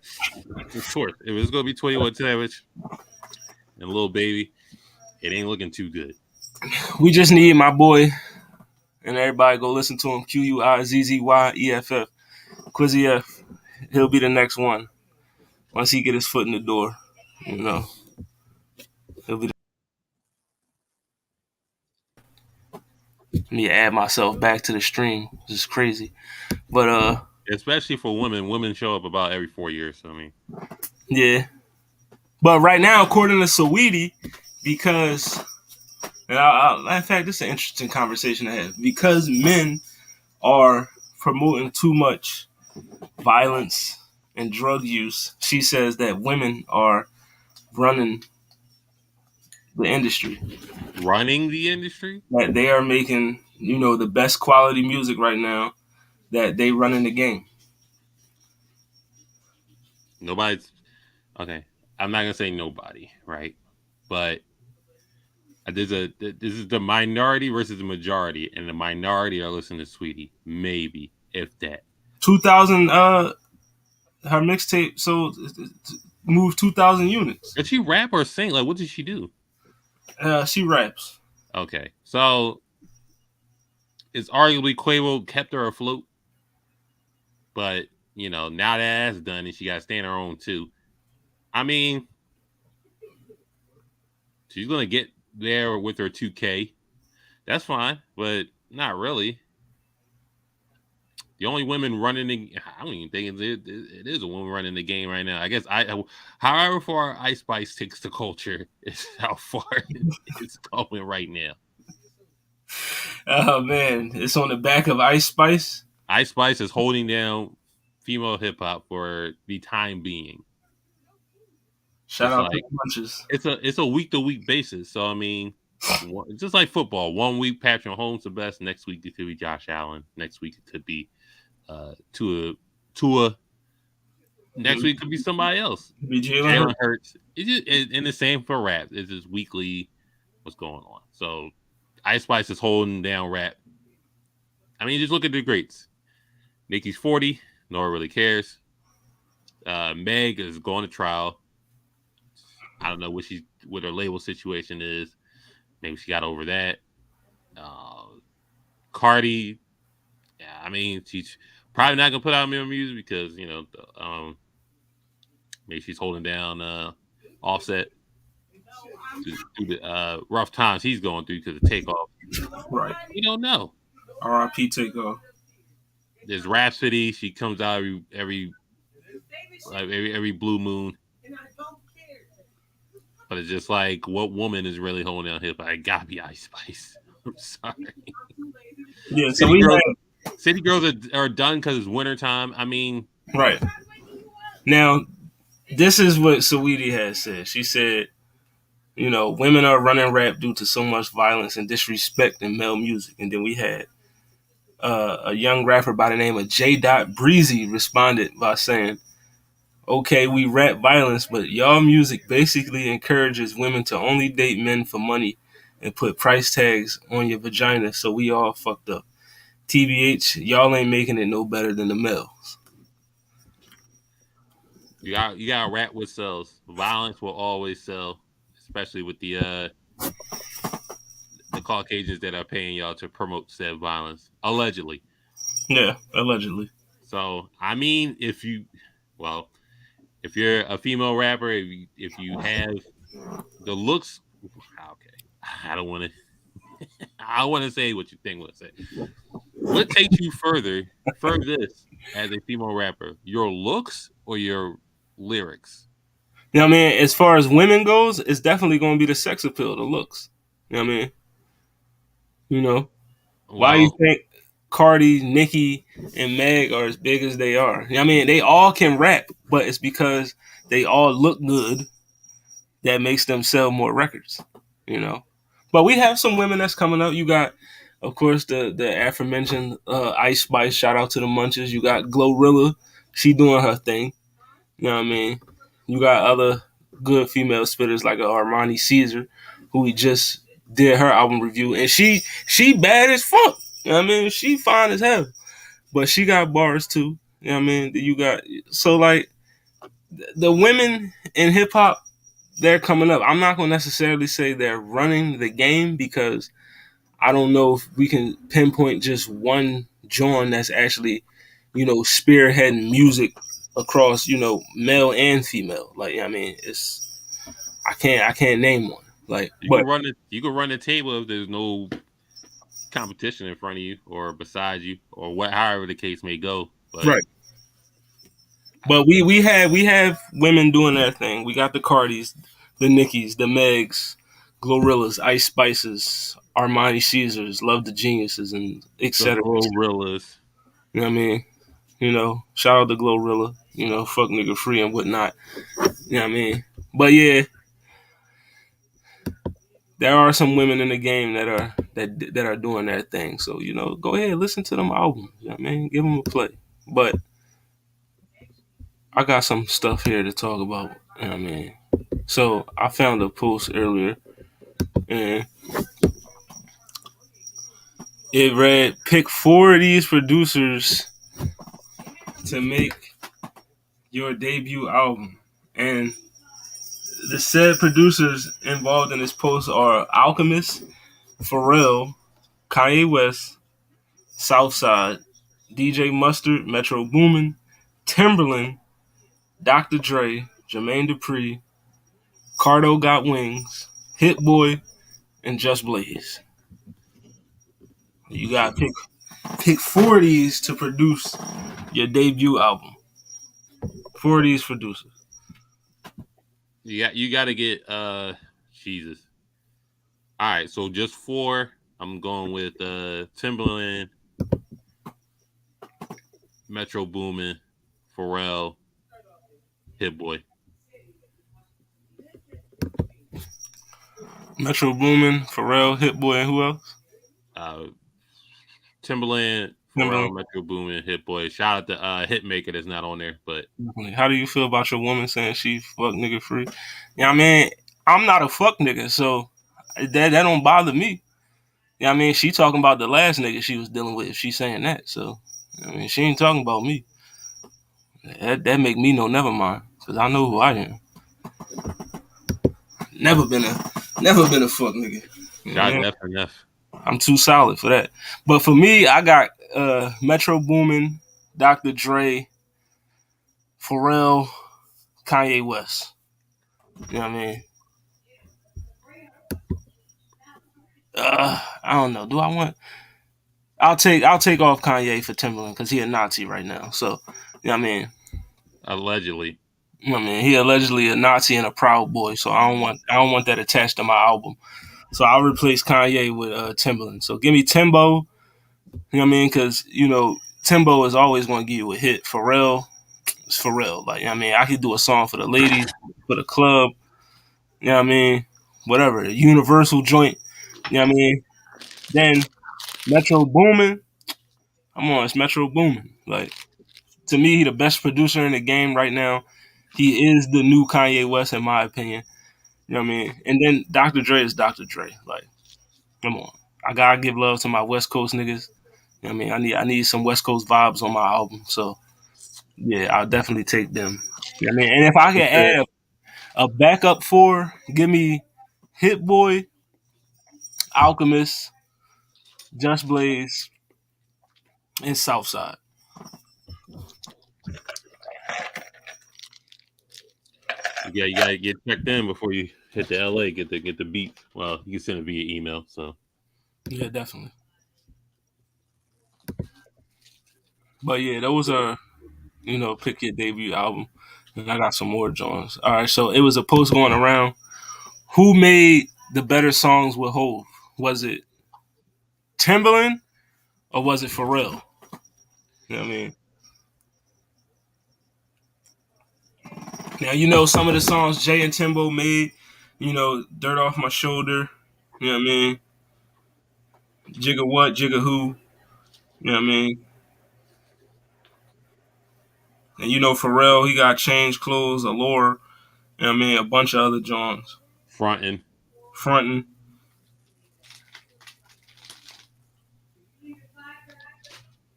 the torch. If it's going to be 21 Savage and Lil Baby, it ain't looking too good. We just need my boy, and everybody go listen to him, QUIZZYEFF, Quizzy F. He'll be the next one. Once he get his foot in the door, you know. He'll be Let me add myself back to the stream. This is crazy. But especially for women show up about every 4 years. So I mean, yeah. But right now, according to Saweetie, because in fact, this is an interesting conversation to have. Because men are promoting too much violence and drug use, she says that women are running the industry. Running the industry? That they are making, the best quality music right now. That they run in the game. Nobody's okay. I'm not gonna say nobody, right? But this is the minority versus the majority, and the minority are listening to Sweetie, maybe if that. 2,000. Her mixtape moved 2,000 units. Did she rap or sing? Like, what did she do? She raps. Okay, so it's arguably Quavo kept her afloat, but now that's done, and she got to stand her own too. I mean, she's gonna get there with her 2K. That's fine, but not really. The only women running I don't even think it is a woman running the game right now. I guess however far Ice Spice takes the culture is how far it's going right now. Oh man, it's on the back of Ice Spice. Ice Spice is holding down female hip hop for the time being. Shout out to the Munches. It's a week to week basis. So I mean, just like football, 1 week Patrick Mahomes the best, next week it could be Josh Allen, next week it could be Tua. Next week could be somebody else. Be Jalen Hurts. And the same for rap. It's just weekly what's going on. So Ice Spice is holding down rap. I mean, just look at the greats. Nicki's 40. No one really cares. Meg is going to trial. I don't know what her label situation is. Maybe she got over that. Cardi, yeah, I mean, she's probably not gonna put out more music because maybe she's holding down Offset through the rough times he's going through because of Takeoff. Right. We don't know. R.I.P. Takeoff. There's Rhapsody. She comes out every blue moon. But it's just like, what woman is really holding down hip hop? It gotta be Ice Spice. I'm sorry. Yeah, City Girls are done because it's wintertime. I mean, right. Now, this is what Saweetie has said. She said, women are running rap due to so much violence and disrespect in male music. And then we had a young rapper by the name of J. Breezy responded by saying, okay, we rap violence, but y'all music basically encourages women to only date men for money and put price tags on your vagina, so we all fucked up. TBH, y'all ain't making it no better than the males. You got rap what sells. Violence will always sell, especially with the Caucasians that are paying y'all to promote said violence, allegedly. Yeah, allegedly. So I mean, if you're a female rapper, if you have the looks, okay, I don't want to. I want to say what you think. Let's say, what takes you furthest as a female rapper? Your looks or your lyrics? You know what I mean? As far as women goes, it's definitely going to be the sex appeal, the looks. You know what I mean? Why do you think Cardi, Nicki, and Meg are as big as they are? You know what I mean? They all can rap, but it's because they all look good that makes them sell more records. But we have some women that's coming up. You got, of course, the aforementioned Ice Spice. Shout out to the Munches. You got Glorilla. She doing her thing. You know what I mean? You got other good female spitters like Armani Caesar, who we just did her album review, and she bad as fuck. You know what I mean? She fine as hell, but she got bars too. You know what I mean? You got like the women in hip hop, they're coming up. I'm not gonna necessarily say they're running the game because I don't know if we can pinpoint just one John that's actually, spearheading music across, male and female. Like, I mean, I can't name one. Like, you can run the table if there's no competition in front of you or beside you or however the case may go. But, right. But we have women doing their thing. We got the Cardis, the Nickis, the Megs, Glorillas, Ice Spices, Armani Caesars, Love the Geniuses, and etc. Glorillas. You know what I mean? Shout out to Glorilla. Fuck nigga free and whatnot. You know what I mean? But yeah. there are some women in the game that are doing their thing. So go ahead, listen to them albums. You know what I mean, give them a play. But I got some stuff here to talk about. You know what I mean, so I found a post earlier, and it read, "Pick four of these producers to make your debut album," and the said producers involved in this post are Alchemist, Pharrell, Kanye West, Southside, DJ Mustard, Metro Boomin, Timberland, Dr. Dre, Jermaine Dupri, Cardo Got Wings, Hit Boy, and Just Blaze. You got to pick four of these to produce your debut album. Four of these producers. You got to get Jesus. All right, so just four. I'm going with Timberland, Metro Boomin, Pharrell, Hit Boy. Metro Boomin, Pharrell, Hit Boy, and who else? Timberland, Timberland. Pharrell, Metro Boomin, Hit Boy. Shout out to Hitmaker that's not on there, but How do you feel about your woman saying she fuck nigga free? Yeah, I mean, I'm not a fuck nigga, so that don't bother me. Yeah, I mean, she talking about the last nigga she was dealing with if she's saying that. So, I mean, she ain't talking about me. That make me know never mind, because I know who I am. Never been a fuck nigga. shout out to FNF. I'm too solid for that. But for me, I got Metro Boomin, Dr. Dre, Pharrell, Kanye West. You know what I mean? I don't know. Do I want? I'll take off Kanye for Timberland because he a Nazi right now. So, you know what I mean? Allegedly. You know what I mean? He allegedly a Nazi and a Proud Boy. So I don't want that attached to my album. So I'll replace Kanye with Timberland. So give me Timbo. You know what I mean? Because Timbo is always going to give you a hit. Pharrell, it's Pharrell. Like, you know what I mean? I could do a song for the ladies, for the club. You know what I mean? Whatever. A universal joint. You know what I mean? Then Metro Boomin. Come on, it's Metro Boomin. Like, to me, he the best producer in the game right now. He is the new Kanye West, in my opinion. You know what I mean? And then Dr. Dre is Dr. Dre. Like, come on. I gotta give love to my West Coast niggas. You know what I mean? I need some West Coast vibes on my album. So, yeah, I'll definitely take them. You know what I mean? And if I can add a backup four, give me Hit Boy, Alchemist, Just Blaze, and Southside. Yeah, you gotta get checked in before you hit the LA. Get the beat. Well, you can send it via email. So Yeah, definitely. But yeah, those are pick your debut album. And I got some more Jones. All right, so it was a post going around. Who made the better songs with Hov? Was it Timberland or was it Pharrell? You know what I mean? Now some of the songs Jay and Timbo made. Dirt Off My Shoulder. You know what I mean? Jigga What, Jigga Who. You know what I mean? And Pharrell, he got Change Clothes, Allure. You know what I mean? A bunch of other Johns. fronting. Frontin'.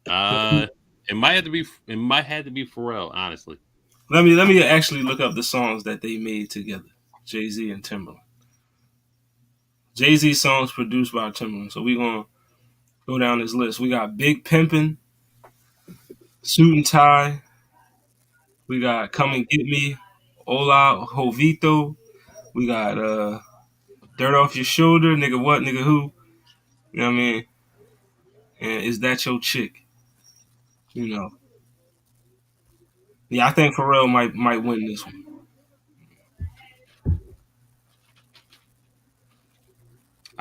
It might have to be. It might have to be Pharrell. Honestly, Let me actually look up the songs that they made together. Jay-Z and Timberland. Jay-Z songs produced by Timberland. So we gonna go down this list. We got Big Pimpin', Suit and Tie. We got Come and Get Me, Hola Jovito. We got Dirt Off Your Shoulder, Nigga What, Nigga Who. You know what I mean? And Is That Your Chick? You know. Yeah, I think Pharrell might win this one.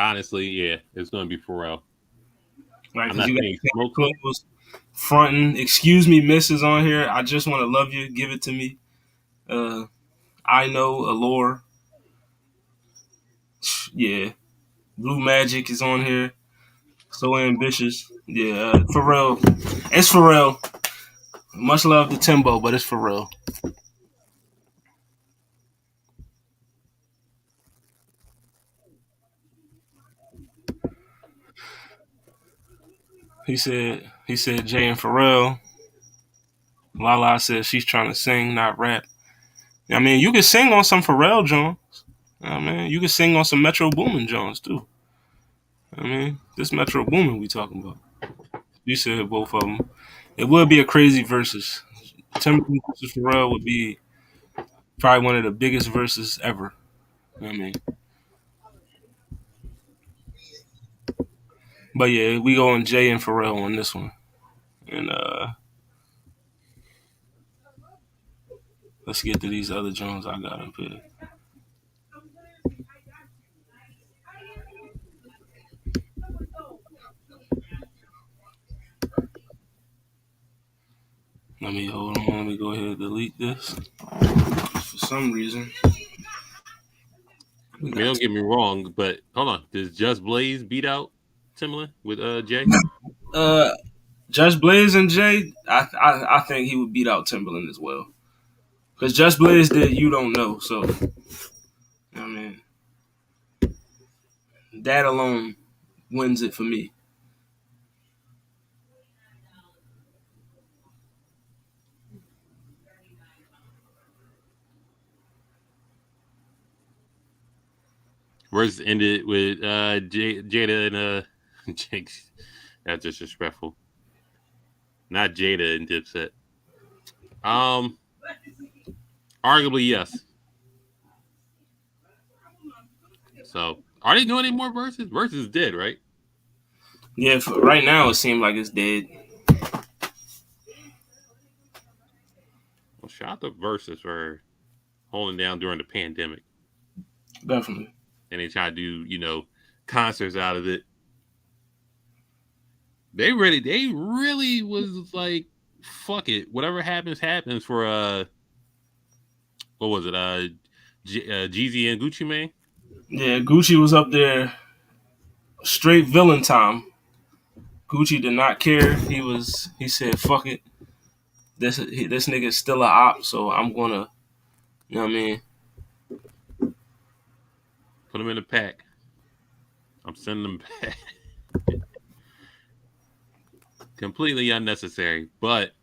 honestly, yeah, it's gonna be Pharrell. Right, I'm because not you saying got smoke. clothes, fronting. Excuse Me, Miss is on here. I Just Want to Love You, Give It to Me. I Know, Allure. Yeah. Blue Magic is on here. So ambitious. Yeah, Pharrell. It's Pharrell. Much love to Timbo, but it's Pharrell. He said Jay and Pharrell. Lala says she's trying to sing, not rap. I mean, you can sing on some Pharrell Jones. I mean, you can sing on some Metro Boomin Jones too. I mean, this Metro Boomin we talking about. You said both of them. It would be a crazy versus. Timberland versus Pharrell would be probably one of the biggest verses ever. I mean, but yeah, we go on Jay and Pharrell on this one, and let's get to these other Jones I got up here. Let me hold on. Let me go ahead and delete this. For some reason, I mean, don't get me wrong, but hold on. Does Just Blaze beat out Timbaland with Jay? uh, Just Blaze and Jay, I think he would beat out Timberland as well. Because Just Blaze did You Don't Know, so I mean that alone wins it for me. Versus ended with Jada and Jake. That's disrespectful. Not Jada and Dipset. Arguably yes. So, are they doing any more verses? Versus dead, right? Yeah, for right now it seems like it's dead. Well, shout out to Versus for holding down during the pandemic. Definitely. And they try to do, concerts out of it. They really was like, fuck it. Whatever happens for what was it? Jeezy and Gucci Mane? Yeah, Gucci was up there straight villain time. Gucci did not care. He said, fuck it. This nigga's still a op, so I'm gonna, you know what I mean? Put them in a pack. I'm sending them back. Completely unnecessary, but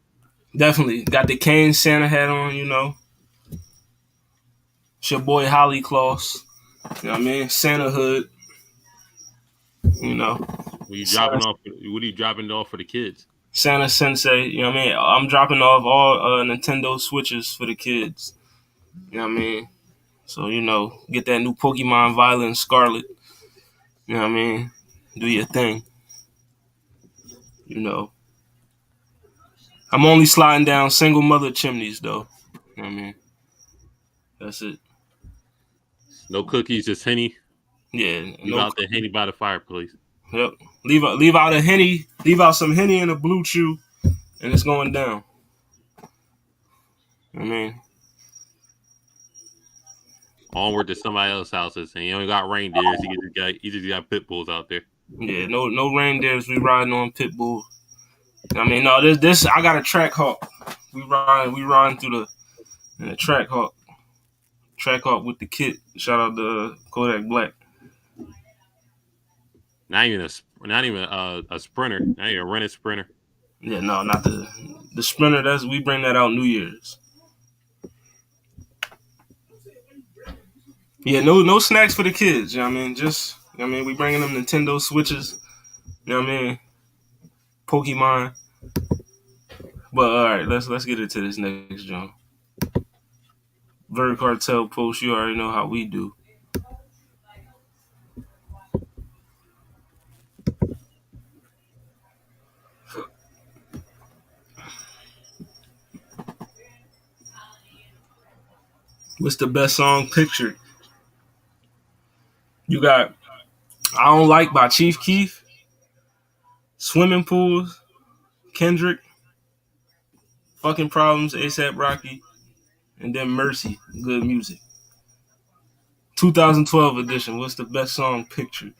Definitely. Got the Kane Santa hat on, you know. It's your boy Holly Claus. You know what I mean? Santa hood. You know. what are you Santa, dropping off for the kids? Santa Sensei. You know what I mean? I'm dropping off all Nintendo Switches for the kids. You know what I mean? So, get that new Pokemon Violet and Scarlet. You know what I mean? Do your thing. You know. I'm only sliding down single mother chimneys, though. You know what I mean? That's it. No cookies, just Henny. Yeah. Leave out the Henny by the fireplace. Yep. Leave out a Henny. Leave out some Henny and a Blue Chew, and it's going down. I mean, onward to somebody else's houses, and you only got reindeers. You just got pit bulls out there. Yeah, no reindeers. We riding on pit bull. I mean, no, this I got a track hawk. We riding through the track hawk with the kit. Shout out to Kodak Black. Not even a sprinter. Not even a rented sprinter. Yeah, no, not the sprinter. We bring that out New Year's. Yeah, no snacks for the kids. You know what I mean? We bringing them Nintendo Switches. You know what I mean? Pokemon. But all right, let's get into this next John. Vert Cartel post. You already know how we do. What's the best song pictured? You got I Don't Like by Chief Keef, Swimming Pools, Kendrick, Fucking Problems, ASAP Rocky, and then Mercy, Good Music. 2012 edition. What's the best song pictured?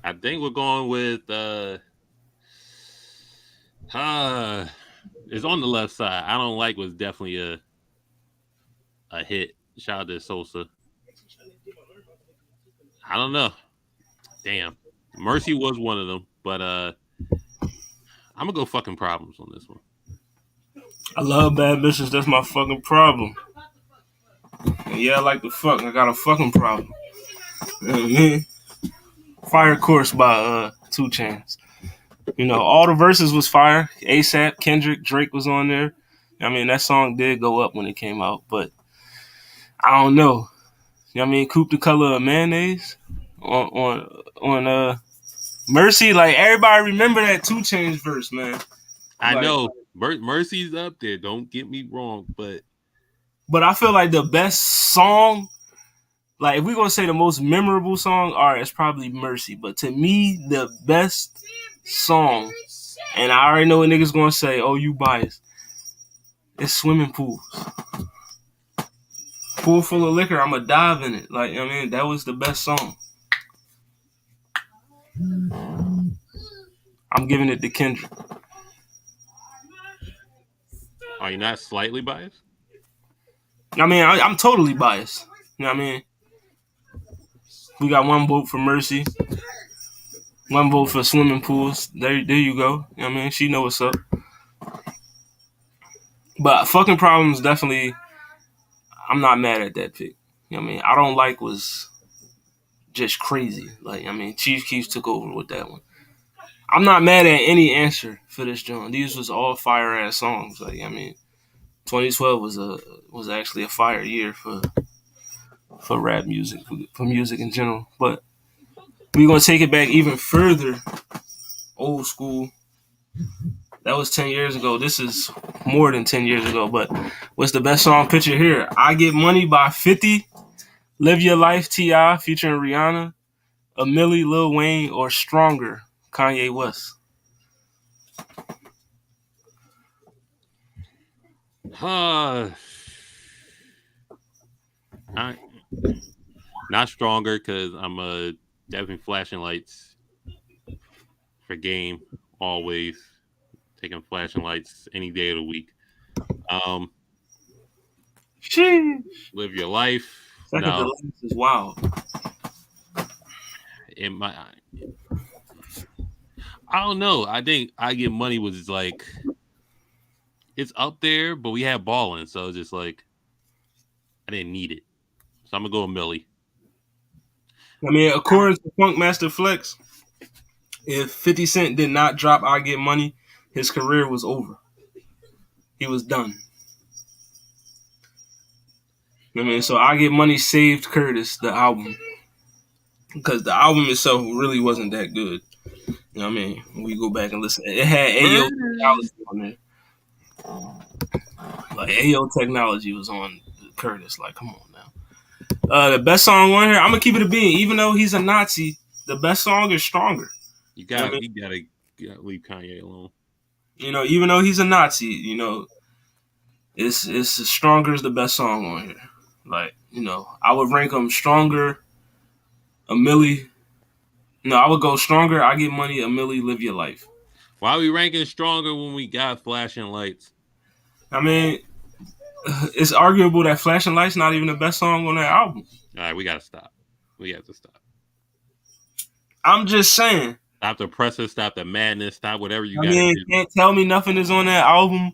I think we're going with it's on the left side. I don't like was definitely a hit. Shout out to Sosa. I don't know. Damn. Mercy was one of them, but I'm gonna go fucking problems on this one. I love bad bitches. That's my fucking problem. And yeah, I like the fuck. I got a fucking problem. You know what I mean? Fire Course by 2 Chainz. You know, all the verses was fire. ASAP, Kendrick, Drake was on there. I mean, that song did go up when it came out, but I don't know. You know what I mean? Coupe the Color of Mayonnaise on Mercy. Like, everybody remember that 2 Chainz verse, man. I Like, know Mercy's up there. Don't get me wrong, but I feel like the best song, like if we're gonna say the most memorable song, all right, it's probably Mercy. But to me, the best song, and I already know what niggas gonna say, oh, you biased. It's Swimming Pools. Pool full of liquor, I'ma dive in it. Like, you know what I mean? That was the best song. I'm giving it to Kendrick. are you not slightly biased? I mean, I'm totally biased. You know what I mean? We got 1 vote for Mercy, 1 vote for Swimming Pools. There you go. You know what I mean? She know what's up. But fucking problems, definitely, I'm not mad at that pick. You know what I mean? I don't like was just crazy. Like, I mean, Chief Keef took over with that one. I'm not mad at any answer for this joint. These was all fire ass songs. Like, I mean, 2012 was actually a fire year for rap music, for music in general. But we're gonna take it back even further, old school. That was 10 years ago. This is more than 10 years ago. But what's the best song picture here? I Get Money by 50, Live Your Life, T.I. featuring Rihanna, A Milli, Lil Wayne, or Stronger, Kanye West. I, not Stronger because I'm definitely flashing lights for game always. Taking flashing lights any day of the week. Sheesh. Live Your Life. Second to No, last is wild. I don't know. I think I Get Money was like it's up there, but we had balling, so it's just like I didn't need it. So I'm gonna go with Millie. I mean, according to Funk Master Flex, if 50 Cent did not drop I Get Money, his career was over. He was done. I mean, so I Get Money saved Curtis, the album. Because the album itself really wasn't that good. You know what I mean? When we go back and listen, it had AO Technology on there. Like, AO Technology was on Curtis. Like, come on now. The best song on here, I'm going to keep it a bean. Even though he's a Nazi, the best song is Stronger. You gotta leave Kanye alone. You know, even though he's a Nazi, you know, it's Stronger is the best song on here. Like, you know, I would rank him Stronger, A Milli. No, I would go Stronger, I Get Money, A Milli, Live Your Life. Why are we ranking Stronger when we got flashing lights? I mean, it's arguable that Flashing Lights not even the best song on that album. All right, we gotta stop. We have to stop. I'm just saying. Stop the pressure, stop the madness, stop whatever you I gotta mean, do. Can't Tell Me Nothing is on that album.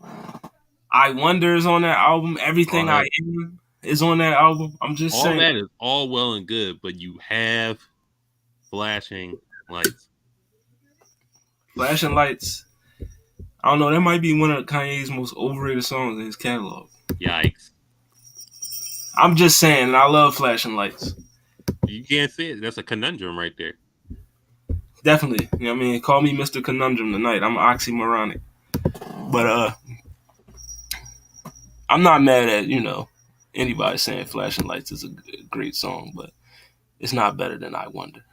I Wonder is on that album. Everything I Am is on that album. I'm just saying. All that is all well and good, but you have flashing lights. Flashing Lights. I don't know. That might be one of Kanye's most overrated songs in his catalog. Yikes. I'm just saying, I love Flashing Lights. You can't say it. That's a conundrum right there. Definitely. You know what I mean? Call me Mr. Conundrum tonight. I'm oxymoronic. But I'm not mad at, you know, anybody saying Flashing Lights is a great song, but it's not better than I Wonder.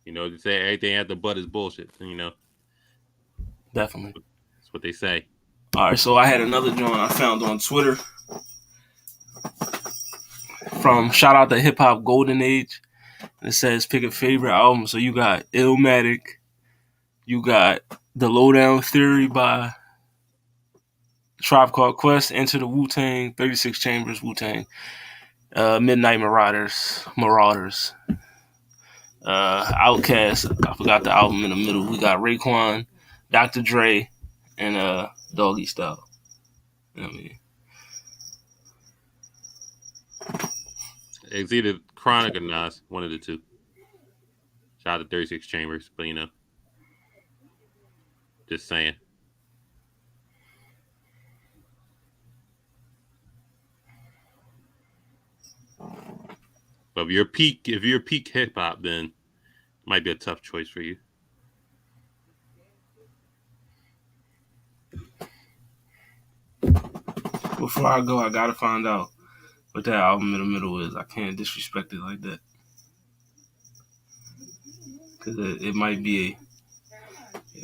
You know, they say everything after butt is bullshit, you know. Definitely. That's what they say. All right, so I had another joint I found on Twitter from shout out to Hip Hop Golden Age. It says pick a favorite album. So you got Illmatic, you got The Lowdown Theory by Tribe Called Quest, Enter the Wu-Tang, 36 Chambers, Wu-Tang, Midnight Marauders, Outkast. I forgot the album in the middle. We got Raekwon, Dr. Dre, and Doggy Style. You know what I mean? It's either Chronic or Nas, one of the two. Shout out to 36 Chambers, but just saying. But if you're peak hip hop, then it might be a tough choice for you. Before I go, I gotta find out what that album in the middle is. I can't disrespect it like that. Because it might be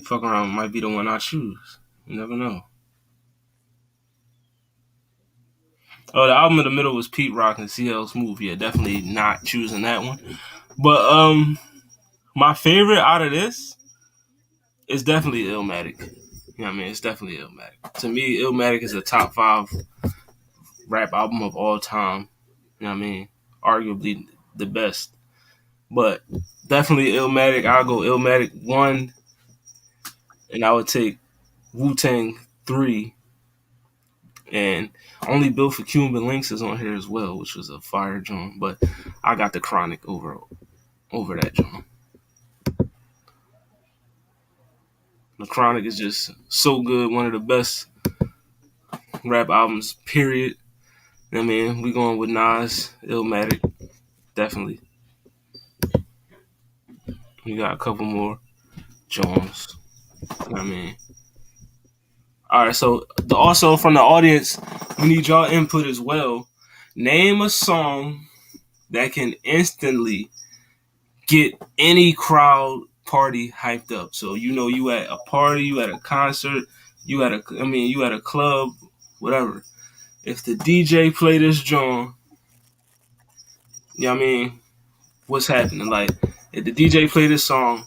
fuck around, might be the one I choose. You never know. Oh, the album in the middle was Pete Rock and CL Smooth. Yeah, definitely not choosing that one. But my favorite out of this is definitely Illmatic. You know what I mean? It's definitely Illmatic. To me, Illmatic is a top 5 rap album of all time. You know what I mean? Arguably the best. But definitely Illmatic. I'll go Illmatic 1, and I would take Wu-Tang 3, and Only Built for Cuban Links is on here as well, which was a fire joint. But I got the Chronic over that joint. The Chronic is just so good. One of the best rap albums, period. You know what I mean? We going with Nas, Illmatic, definitely. We got a couple more Jones. You know what I mean? All right, so also from the audience, we need y'all input as well. Name a song that can instantly get any crowd party hyped up. So you at a party, you at a concert, you at a club, whatever. If the DJ play this joint, you know what I mean? What's happening? Like, if the DJ play this song,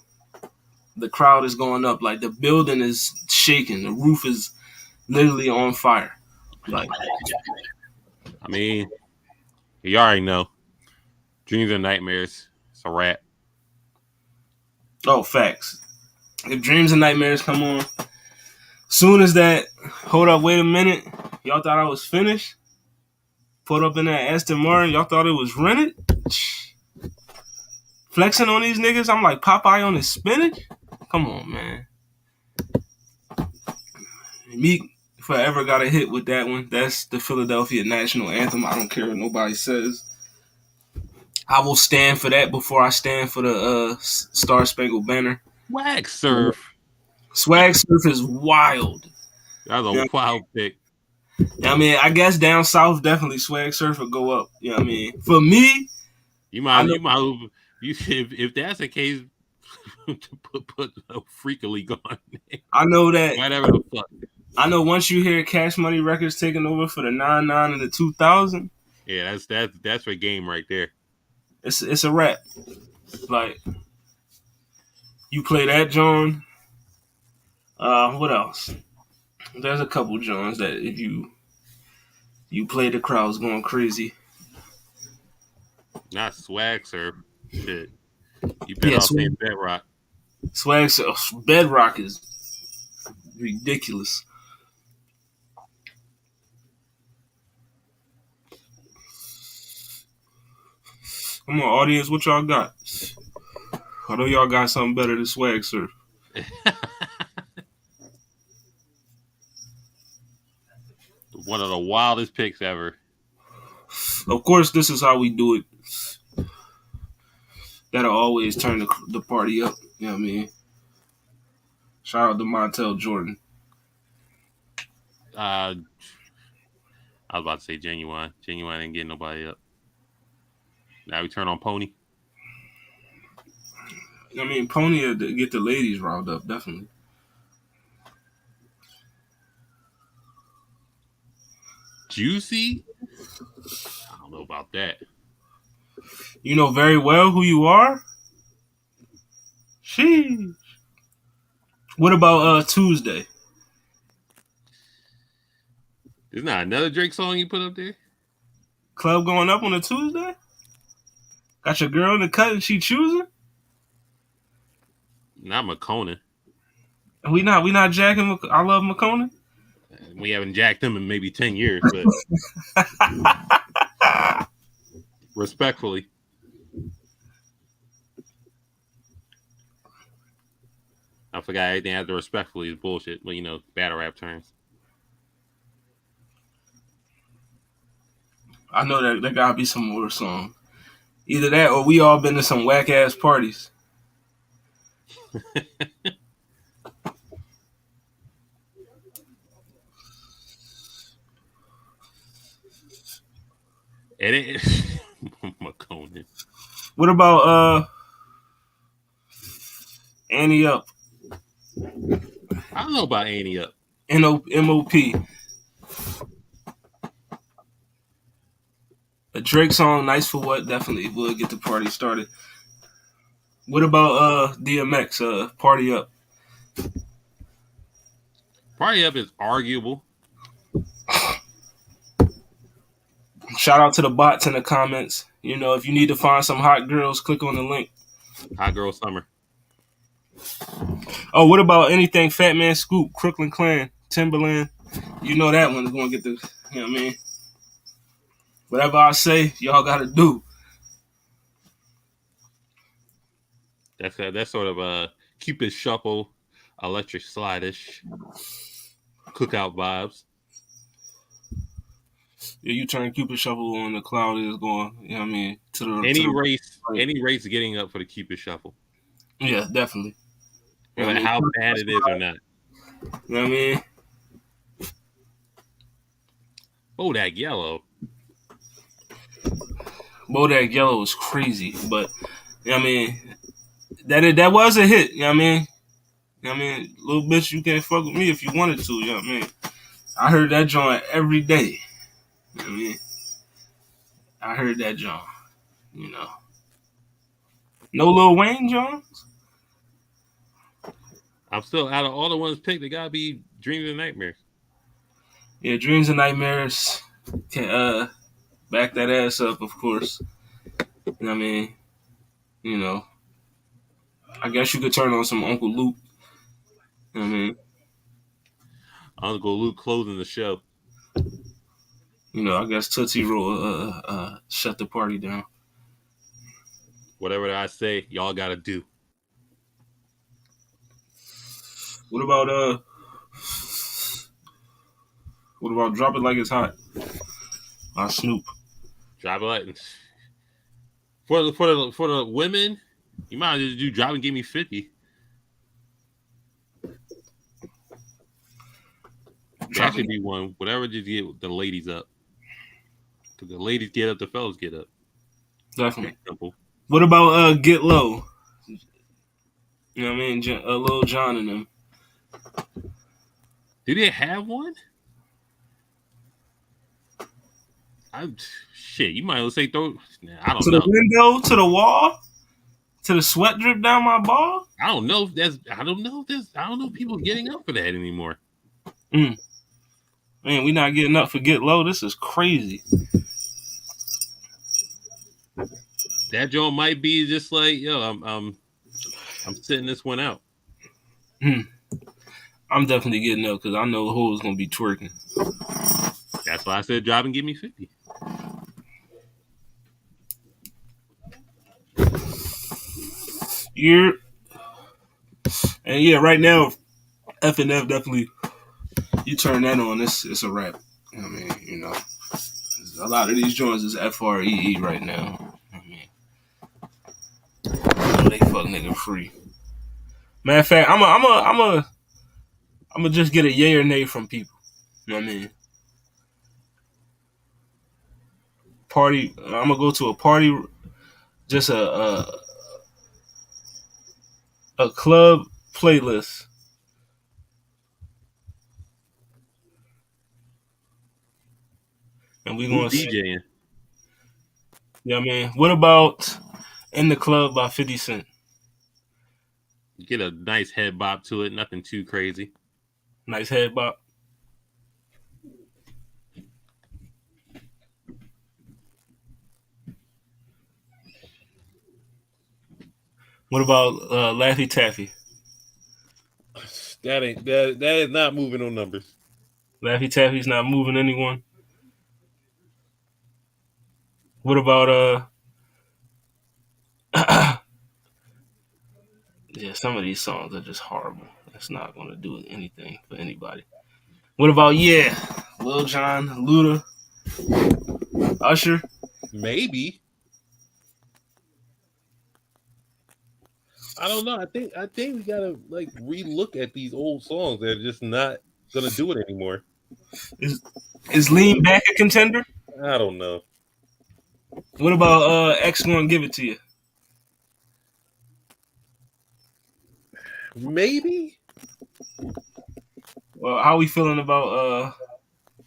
the crowd is going up. Like, the building is shaking. The roof is literally on fire. Like, I mean, you already know. Dreams and Nightmares. It's a wrap. oh, facts. If Dreams and Nightmares come on, soon as that, hold up, wait a minute. Y'all thought I was finished? Put up in that Aston Martin. Y'all thought it was rented? Flexing on these niggas. I'm like Popeye on his spinach. Come on, man. Meek forever got a hit with that one. That's the Philadelphia national anthem. I don't care what nobody says. I will stand for that before I stand for the Star Spangled Banner. Swag Surf. Swag Surf is wild. That was a wild pick. I mean, I guess down south definitely Swag Surf would go up. You know what I mean? For me, if that's the case, put a freakily gone. I know that. Whatever the fuck. I know once you hear Cash Money Records taking over for the 99 and the 2000. Yeah, that's a game right there. It's a wrap. Like, you play that, John. What else? There's a couple Johns that if you play, the crowd's going crazy. Not Swag Surf. Shit. You better off saying Bedrock. Swag Surf. Bedrock is ridiculous. Come on, audience, what y'all got? I know y'all got something better than Swag Surf. One of the wildest picks ever. Of course, this is how we do it. That'll always turn the party up. You know what I mean? Shout out to Montel Jordan. I was about to say Genuine. Genuine ain't getting nobody up. Now we turn on Pony. I mean, Pony will get the ladies riled up, definitely. Juicy? I don't know about that. You know very well who you are. Sheesh. What about Tuesday? There's not another Drake song you put up there? Club going up on a Tuesday? Got your girl in the cut and she choosing? Not McCona. We not jacking. I love McCona. We haven't jacked him in maybe 10 years, but respectfully. I forgot everything after respectfully is bullshit, but battle rap terms. I know that there gotta be some more song. Either that or we all been to some whack ass parties. It ain't McCona. What about Annie Up? I don't know about Annie Up. MOP. A Drake song, Nice for What, definitely would get the party started. What about DMX, Party Up? Party Up is arguable. Shout out to the bots in the comments. You know, if you need to find some hot girls, click on the link. Hot Girl Summer. Oh, what about anything Fat Man Scoop, Crooklyn Clan, Timberland? You know that one's gonna get the, you know what I mean? Whatever I say, y'all gotta do. That's sort of a Cupid Shuffle, Electric Slide-ish, cookout vibes. Yeah, you turn Cupid Shuffle on, the cloud is going, you know what I mean, to the Any race getting up for the Cupid Shuffle. Yeah, definitely. No matter how bad it is or not. You know what I mean? Bodak Yellow. Bodak Yellow is crazy, but you know what I mean, that was a hit, you know what I mean? You know what I mean? Little bitch, you can't fuck with me if you wanted to, you know what I mean? I heard that joint every day. You know what I mean? I heard that joint, you know. No Lil Wayne Jones? I'm still out of all the ones picked, it gotta be Dreams and Nightmares. Yeah, Dreams and Nightmares can back that ass up, of course. You know what I mean? You know. I guess you could turn on some Uncle Luke. You know what I mean? Uncle Luke closing the show. You know, I guess Tootsie Roll shut the party down. Whatever I say, y'all gotta do. What about Drop It Like It's Hot? Snoop. Drop it like for the women, you might as well do Drop and Give Me 50. That should be one. Whatever, just get the ladies up. Because the ladies get up, the fellas get up. Definitely. Simple. What about Get Low? You know what I mean? Lil Jon and them. Do they have one? Shit, you might as well say throw. I don't know. To the window, to the wall, to the sweat drip down my ball. I don't know if that's. I don't know if people getting up for that anymore. Man, we not getting up for Get Low. This is crazy. That joint might be just like, yo, I'm sitting this one out. I'm definitely getting up because I know who's gonna be twerking. That's why I said Drop and Give Me 50. And yeah, right now, F and F definitely. You turn that on, it's a wrap. I mean, you know, a lot of these joints is FREE right now. I mean, they fuck nigga free. Matter of fact, I'm a just get a yay or nay from people. You know what I mean? Party. I'm gonna go to a party, just a club playlist. And we gonna DJing. Yeah, man. What about In the Club by 50 Cent? Get a nice head bop to it, nothing too crazy. Nice head bop. What about Laffy Taffy? That is not moving on numbers. Laffy Taffy's not moving anyone. What about yeah, some of these songs are just horrible. That's not gonna do anything for anybody. What about Yeah? Lil Jon, Luda, Usher? Maybe. I don't know. I think we gotta like relook at these old songs. They're just not gonna do it anymore. Is is Lean Back a contender? I don't know. What about X gonna give it to you? Maybe. Well, how we feeling about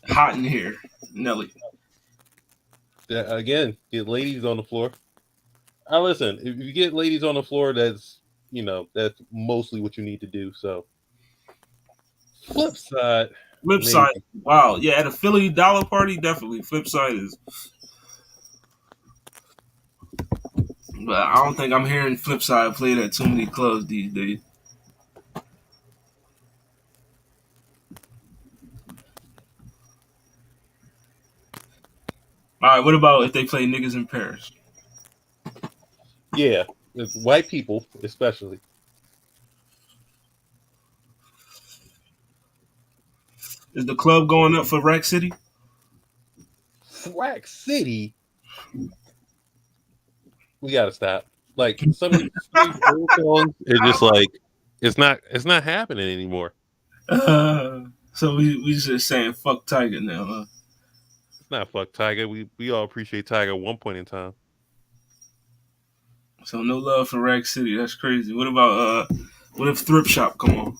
Hot in Here, Nelly? Again, get ladies on the floor. I listen. If you get ladies on the floor, that's mostly what you need to do. So flip side, Flip maybe. side, wow, yeah, at a Philly dollar party, definitely. Flip side is, but I don't think I'm hearing Flip side played at too many clubs these days. All right, what about if they play Niggas in Paris? Yeah, it's white people especially. Is the club going up for Rack City? Rack City, we gotta stop. Like some of these old songs, it's just like it's not happening anymore. So we just saying fuck Tiger now, huh? It's not fuck Tiger. We all appreciate Tiger at one point in time. So no love for Rack City. That's crazy. What about what if Thrift Shop come on?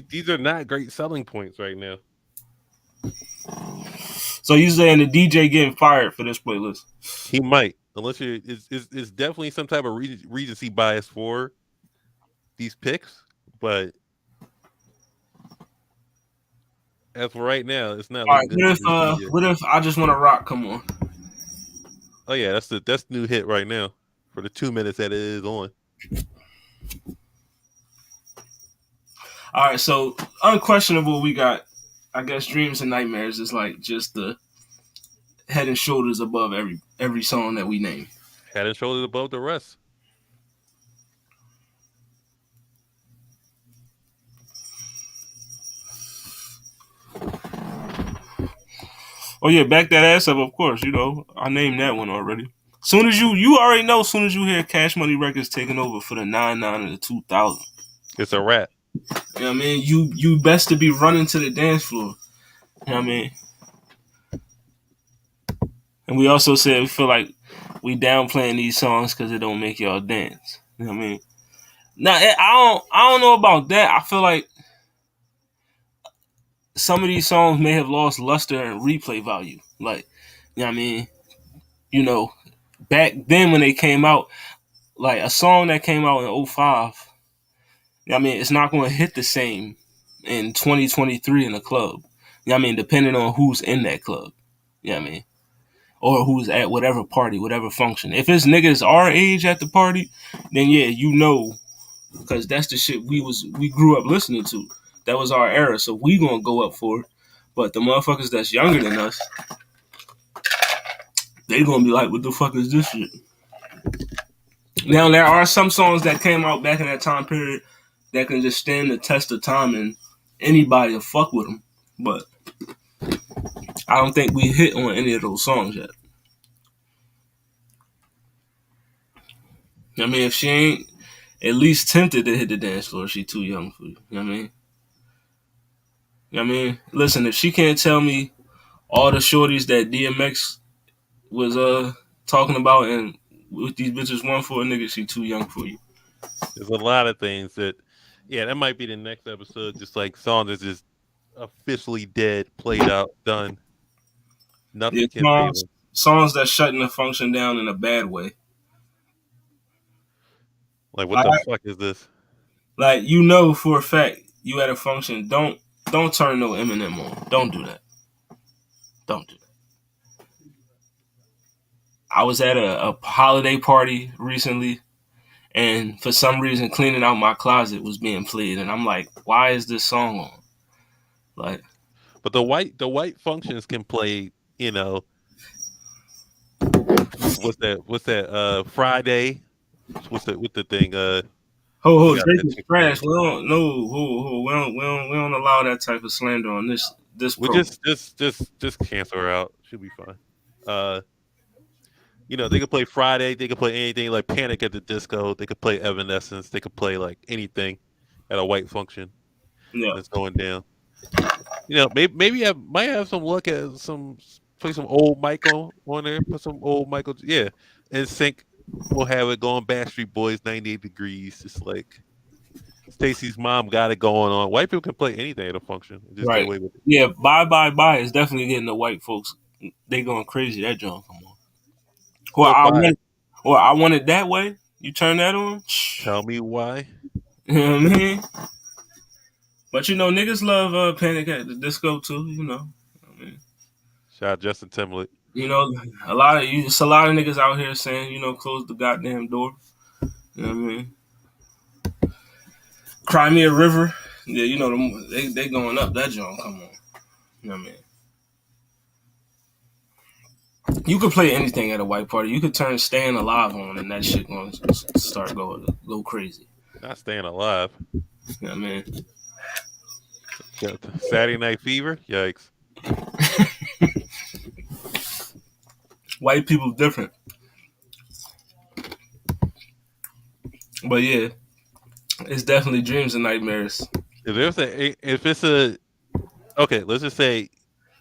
These are not great selling points right now. So you saying the DJ getting fired for this playlist? He might, unless it's definitely some type of recency bias for these picks. But as for right now, it's not All right. looking good for this DJ. What if I just want to rock? Come on. Oh yeah, that's the new hit right now for the 2 minutes that it is on. All right. So unquestionable, we got. I guess Dreams and Nightmares is like just the head and shoulders above every song that we name. Head and shoulders above the rest. Oh yeah, back that ass up. Of course, you know I named that one already. Soon as you already know. Soon as you hear Cash Money Records taking over for the 99 and the 2000. It's a wrap. You know what I mean? You best to be running to the dance floor. You know what I mean? And we also said we feel like we downplaying these songs because it don't make y'all dance. You know what I mean? Now I don't know about that. I feel like some of these songs may have lost luster and replay value. Like, you know what I mean? You know, back then when they came out, like a song that came out in '05. You know what I mean? It's not going to hit the same in 2023 in a club. You know what I mean? Depending on who's in that club. You know what I mean? Or who's at whatever party, whatever function. If it's niggas our age at the party, then yeah, you know, because that's the shit we grew up listening to. That was our era, so we gonna go up for it. But the motherfuckers that's younger than us, they gonna be like, "What the fuck is this shit?" Now there are some songs that came out back in that time period that can just stand the test of time, and anybody will fuck with them. But I don't think we hit on any of those songs yet. I mean, if she ain't at least tempted to hit the dance floor, she too young for you. You know what I mean? You know what I mean? Listen, if she can't tell me all the shorties that DMX was talking about and what these bitches want for a nigga, she too young for you. There's a lot of things yeah, that might be the next episode. Just like songs that's just officially dead, played out, done. Yeah, Nothing can save him. songs that's shutting the function down in a bad way. Like, what Like, the fuck is this? like you know for a fact you at a function. Don't turn no Eminem on. Don't do that. Don't do that. I was at a holiday party recently, and for some reason, cleaning out my closet was being played, and I'm like, why is this song on? Like, But the white functions can play. You know, what's that? Friday. What's the thing? ho, Forgot Drake that is chick's trash. name. We don't no ho, we don't allow that type of slander on this We program. just cancel her out. She'll be fine. Uh, they could play Friday. They could play anything like Panic at the Disco. They could play Evanescence. They could play like anything at a white function Yeah, that's going down. Maybe I might have some luck at play some old Michael on there. Put some old Michael. Yeah, and sync. We'll have it going. Backstreet Boys, 98 Degrees. Just like Stacy's mom got it going on. White people can play anything at a function and just get right. away with it. Yeah, bye is definitely getting the white folks. They going crazy. That joint, come on. Well, What I by? want, well, I want it that way. You turn that on. Tell me why. You know what I mean? But niggas love Panic at the Disco too. I mean, Shout out Justin Timberlake. you know, it's a lot of niggas out here saying, close the goddamn door. You know what I mean? Cry Me a River. Yeah, they going up that joint. Come on. You know what I mean? You could play anything at a white party. You could turn "Staying Alive" on, and that shit gonna start go crazy. Not staying alive. You know what I mean? Got the Saturday Night Fever. Yikes. White people different, but yeah, it's definitely dreams and nightmares. If it's a okay, let's just say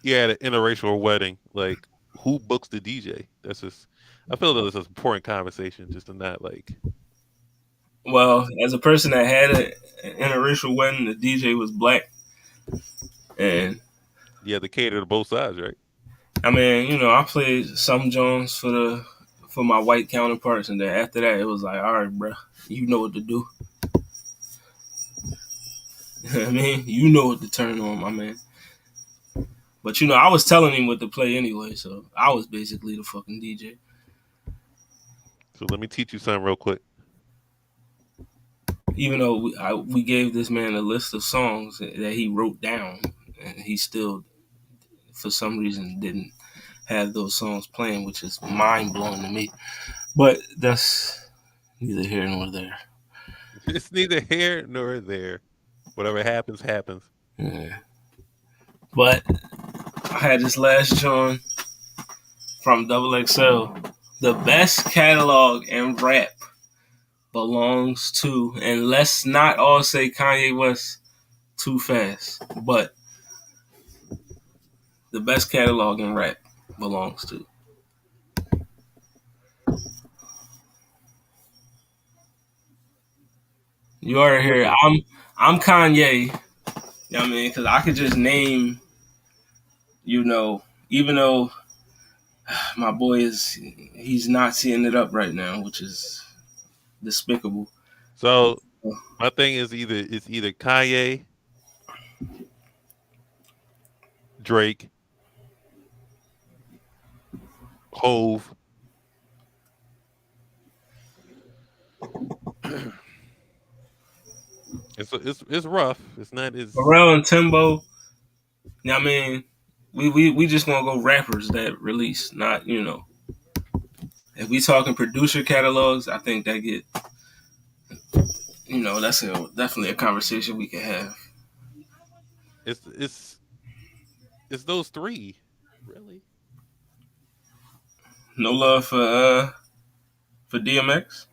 you had an interracial wedding. Like, who books the DJ? That's just. I feel that it's an important conversation, just to not like. Well, as a person that had an interracial wedding, the DJ was black, and You have to cater to both sides, right? I mean, I played some Jones for my white counterparts, and then after that, it was like, all right, bro, you know what to do. You know what I mean, you know what to turn on, my man. But I was telling him what to play anyway, so I was basically the fucking DJ. So let me teach you something real quick. Even though we gave this man a list of songs that he wrote down, and he still, for some reason, didn't have those songs playing, which is mind blowing to me. But that's neither here nor there. It's neither here nor there. Whatever happens, happens. Yeah. But I had this last John from Double XL. The best catalog in rap belongs to, and let's not all say Kanye West too fast, but the best catalog in rap belongs to. You already What hear. the- I'm Kanye. You know what I mean? Because I could just name, even though my boy he's not seeing it up right now, which is despicable. So my thing is either Kanye, Drake, Hove. It's rough. It's not as Pharrell and Timbo. You know what I mean? We just gonna go rappers that release, not If we talking producer catalogs, I think that get that's definitely a conversation we can have. it's it's it's those three, really. No love for DMX.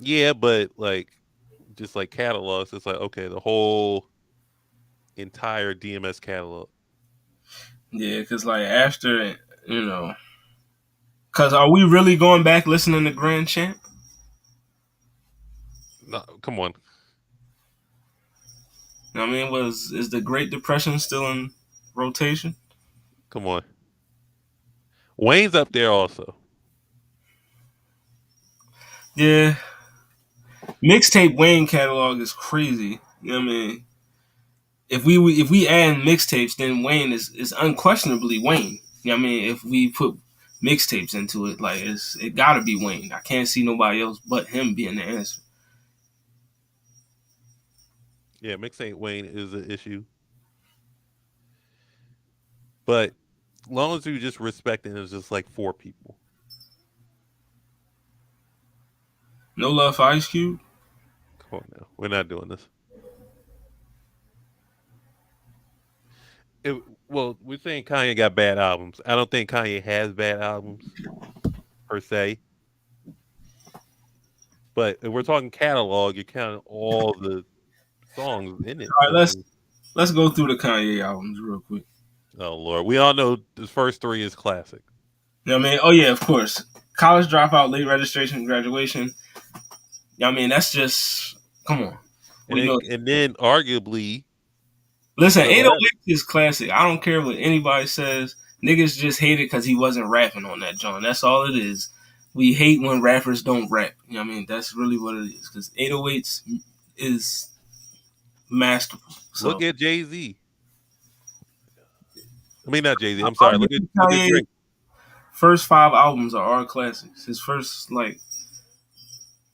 Yeah, but like just like catalogs, it's like okay, the whole entire DMS catalog. Yeah, because like after you know, because are we really going back listening to Grand Champ? No, come on. I mean, is the Great Depression still in rotation? Come on. Wayne's up there also. Yeah, mixtape Wayne catalog is crazy. You know what I mean? If we add mixtapes, then Wayne is unquestionably Wayne. You know what I mean? If we put mixtapes into it, like it gotta be Wayne. I can't see nobody else but him being the answer. Yeah, mixtape Wayne is an issue. But long as you just respecting it's just like four people. No love for Ice Cube. Come on now. We're not doing this. It, well, we're saying Kanye got bad albums. I don't think Kanye has bad albums per se. But if we're talking catalog, you're counting all the songs in it. All right, So I mean, let's go through the Kanye albums real quick. oh Lord, we all know the first three is classic. You know what I mean? Oh yeah, of course. College dropout, late registration, graduation. You know what I mean? That's just come on. We know. And then arguably Listen, the 808 is classic. I don't care what anybody says. Niggas just hate it because he wasn't rapping on that joint. That's all it is. We hate when rappers don't rap. You know what I mean? That's really what it is. Because 808 is masterful. So look at Jay-Z. I mean not Jay-Z. I'm sorry. Look at Drake. First 5 albums are all classics. His first you know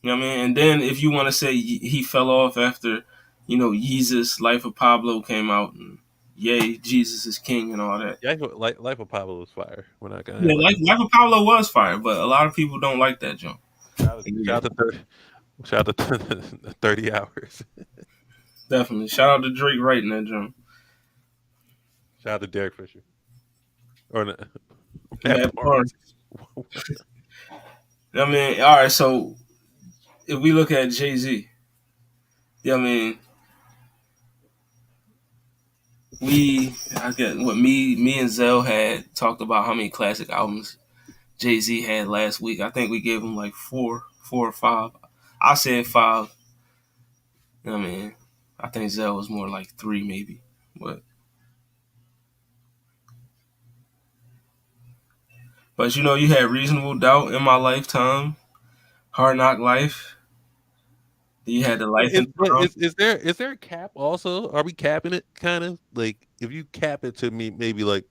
what I mean? And then if you want to say he fell off after, Yeezus, Life of Pablo came out and yay, Jesus is King and all that. Yeah, Life of Pablo was fire. We're not gonna. Yeah, Life of Pablo was fire, but a lot of people don't like that jump. Shout out to 30 hours. Definitely. Shout out to Drake writing that jump. Shout out to Derek Fisher. Or no, Matt Barnes. I mean, all right, so if we look at Jay-Z, I mean, I get what me and Zell had talked about how many classic albums Jay-Z had last week. I think we gave him like four or five. I said 5. I mean, I think Zell was more like 3 maybe, but you had Reasonable Doubt, In My Lifetime, Hard Knock Life. You had the Life in Is there a cap also? Are we capping it kind of? Like if you cap it to me maybe like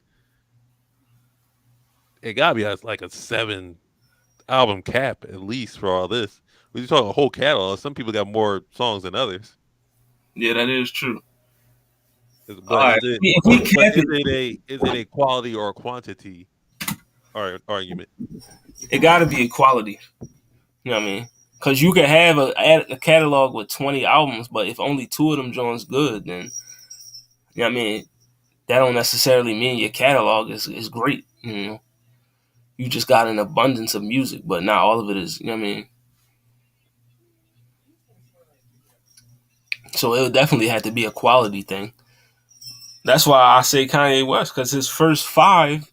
it gotta be like a 7 album cap at least for all this. When you talk a whole catalog, some people got more songs than others. Yeah, that is true. But is it a quality or a quantity argument? It got to be equality. You know what I mean? Because you could have a catalog with 20 albums, but if only 2 of them joints good, then you know what I mean. That don't necessarily mean your catalog is great. You just got an abundance of music, but not all of it is. You know what I mean? So it would definitely have to be a quality thing. That's why I say Kanye West, because his first 5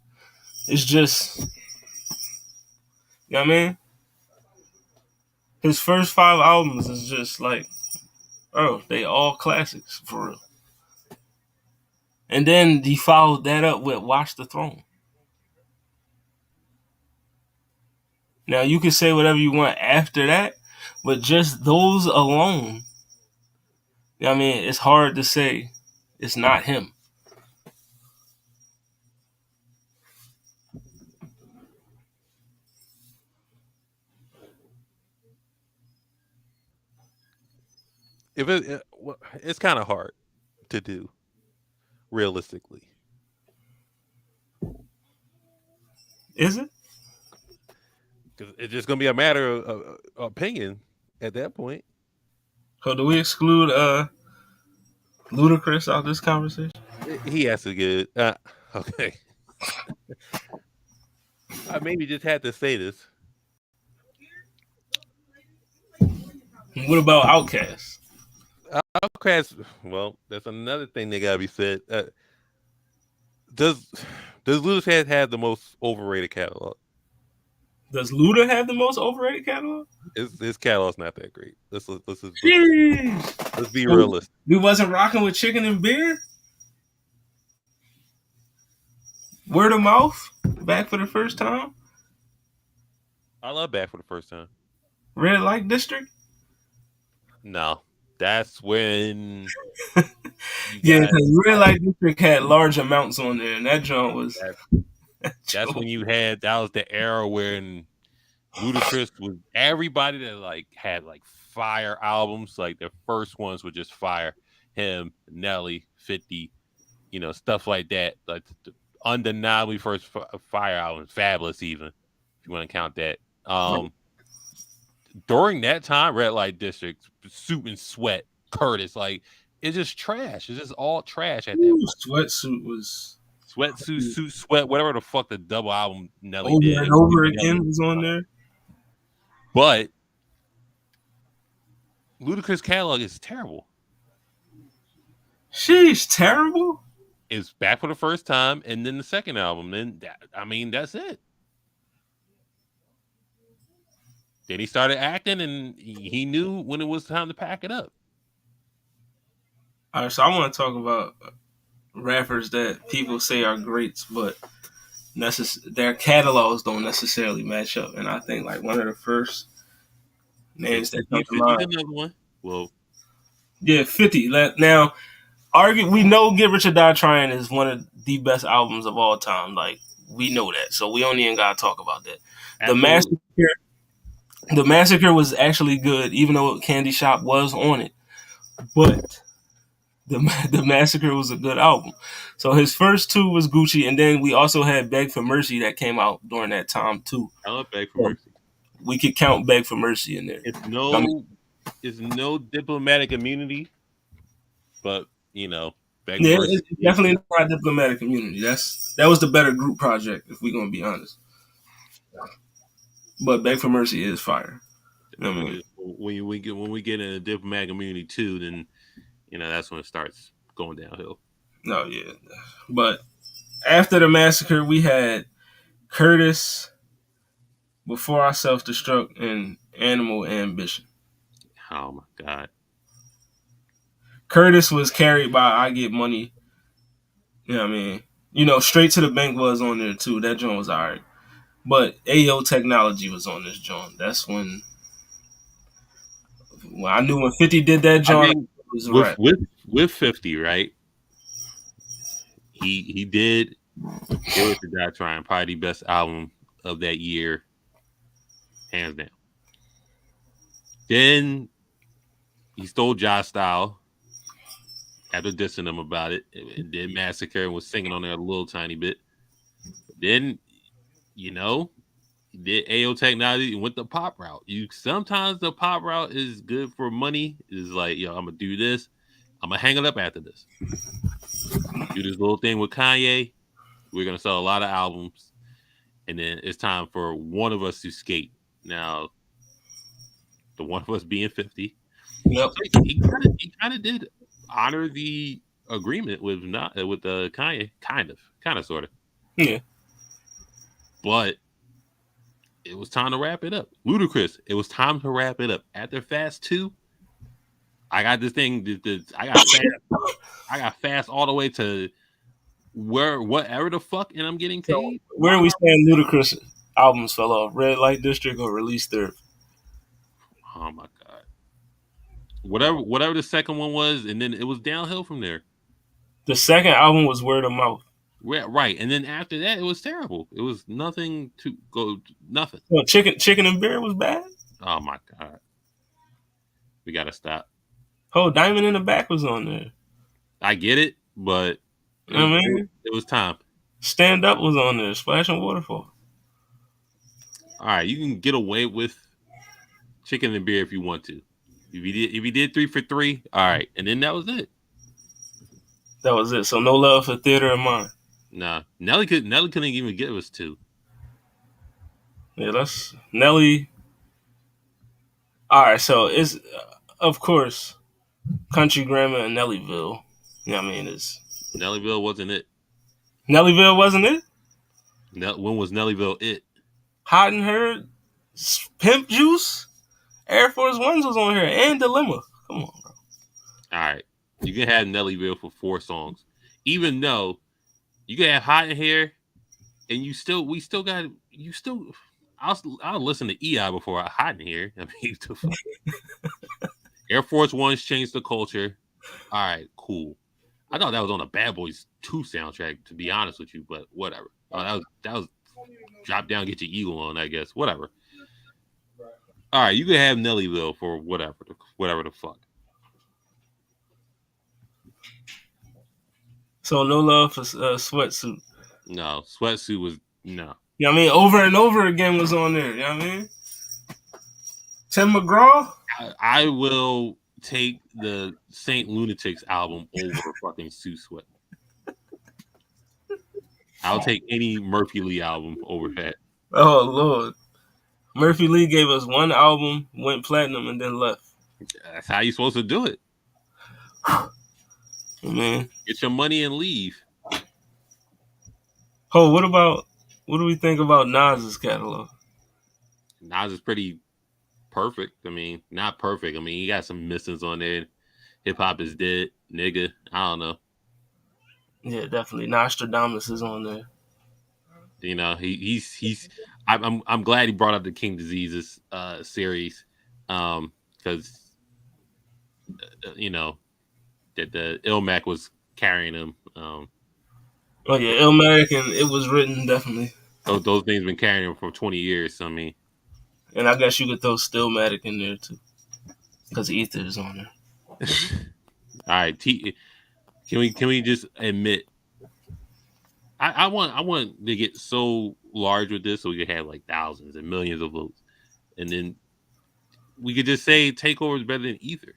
is just, you know what I mean? His first 5 albums is just like, oh, they all classics for real. And then he followed that up with Watch the Throne. Now you can say whatever you want after that, but just those alone, you know what I mean, it's hard to say it's not him. It's kind of hard to do realistically. Is it? Because it's just gonna be a matter of opinion at that point. So do we exclude Ludacris out of this conversation? He has to get okay. I maybe just had to say this. What about Outkast? Outkast, well, that's another thing that gotta be said. Does Ludacris have the most overrated catalog? Does Luda have the most overrated catalog? His catalog's not that great. Let's be realistic. We wasn't rocking with Chicken and Beer. Word of mouth, back for the first time. I love Back for the First Time. Red Light District. No, that's when you Yeah, got because Red Light District had large amounts on there, and that joint was. that. That's when you had that was the era when Ludacris was everybody that like had like fire albums. Like their first ones were just fire. Him, Nelly, 50, stuff like that. Like the undeniably first fire album, Fabulous, even if you want to count that. During that time, Red Light District, Suit and Sweat, Curtis, like it's just trash. It's just all trash at that Ooh, point. Sweatsuit was Sweatsuit, Suit, Sweat, whatever the fuck the double album Nelly over did. and over again was on there. But Ludacris catalog is terrible. She's terrible. It's Back for the First Time, and then the second album. Then that's it. Then he started acting, and he knew when it was time to pack it up. All right, so I want to talk about rappers that people say are greats, but their catalogs don't necessarily match up. And I think like one of the first names that come to 50's mind. another one. Well, Yeah, 50. Now, we know Get Rich or Die Trying is one of the best albums of all time. Like, we know that. So we don't even got to talk about that. absolutely. The Massacre was actually good, even though Candy Shop was on it. But the Massacre was a good album. So his first two was Gucci, and then we also had Beg for Mercy that came out during that time too. I love Beg for Mercy. We could count Beg for Mercy in there. It's no diplomatic immunity, but Beg for Mercy. It's definitely not diplomatic immunity. That was the better group project, if we're gonna be honest. But Beg for Mercy is fire. I mean, when we get in a diplomatic immunity too, then that's when it starts going downhill. No, yeah. But after the Massacre, we had Curtis, Before I Self Destruct, and Animal Ambition. Oh my god. Curtis was carried by I Get Money. You know what I mean? Straight to the Bank was on there too. That joint was alright. But AO Technology was on this joint. That's when I knew when 50 did that joint. I mean, with 50, right? He did Get Rich or Die Trying, probably the best album of that year, hands down. Then he stole Josh Style after dissing him about it, and did Massacre and was singing on there a little tiny bit. But then, he did AO Technology and went the pop route. Sometimes the pop route is good for money. It's like, I'm gonna do this. I'm gonna hang it up after this. Do this little thing with Kanye. We're gonna sell a lot of albums, and then it's time for one of us to skate. Now, the one of us being 50. Yep. So he kind of did honor the agreement with Kanye, kind of, sort of. Yeah. But it was time to wrap it up. Ludacris, it was time to wrap it up. After Fast 2, I got this thing. I got Fast all the way to whatever the fuck, and I'm getting paid. So where we stand, Ludacris albums fell off. Red Light District or Release Third. Oh my god. Whatever the second one was, and then it was downhill from there. The second album was Word of Mouth. Right, and then after that, it was terrible. It was nothing. So Chicken and Beer was bad. Oh my god, we gotta stop. Oh, Diamond in the Back was on there. I get it, but it was time. Stand Up was on there. Splash and Waterfall. All right, you can get away with Chicken and Beer if you want to. If you did 3 for 3, all right, and then that was it. That was it. So no love for Theater of Mind. Nah, Nelly couldn't even give us 2. Yeah, that's Nelly. All right, so it's of course Country Grammar and Nellyville. You know what I mean? Nellyville wasn't it. Nellyville wasn't it? When was Nellyville it? Hot and Heard, Pimp Juice, Air Force Ones was on here, and Dilemma. Come on, bro. All right, you can have Nellyville for 4 songs, even though you can have Hot in Here and we still got you still. I'll listen to EI before I hide in here. I mean, the fuck? Air Force One's changed the culture. All right, cool. I thought that was on a Bad Boys 2 soundtrack, to be honest with you, but whatever. Oh, that was drop down, get your eagle on, I guess. Whatever. All right, you can have Nellyville for whatever the fuck. So no love for Sweatsuit. No, Sweatsuit was no. You know what I mean? Over and over again was on there. You know what I mean? Tim McGraw? I will take the Saint Lunatics album over fucking Sue Sweat. I'll take any Murphy Lee album over that. Oh, Lord. Murphy Lee gave us one album, went platinum, and then left. That's how you're supposed to do it. Man. Get your money and leave. Oh, what do we think about Nas's catalog? Nas is pretty perfect. I mean, not perfect. I mean, he got some missings on there. Hip hop is dead, nigga. I don't know. Yeah, definitely. Nostradamus is on there. You know, he's. I'm glad he brought up the King Diseases series, because you know that the Ilmac was carrying him. Oh yeah, Illmatic, and It Was Written, definitely. Those things been carrying him for 20 years. So, I mean, and I guess you could throw Stillmatic in there too, because Ether is on there. All right, can we just admit? I want to get so large with this so we could have like thousands and millions of votes, and then we could just say Takeover is better than Ether.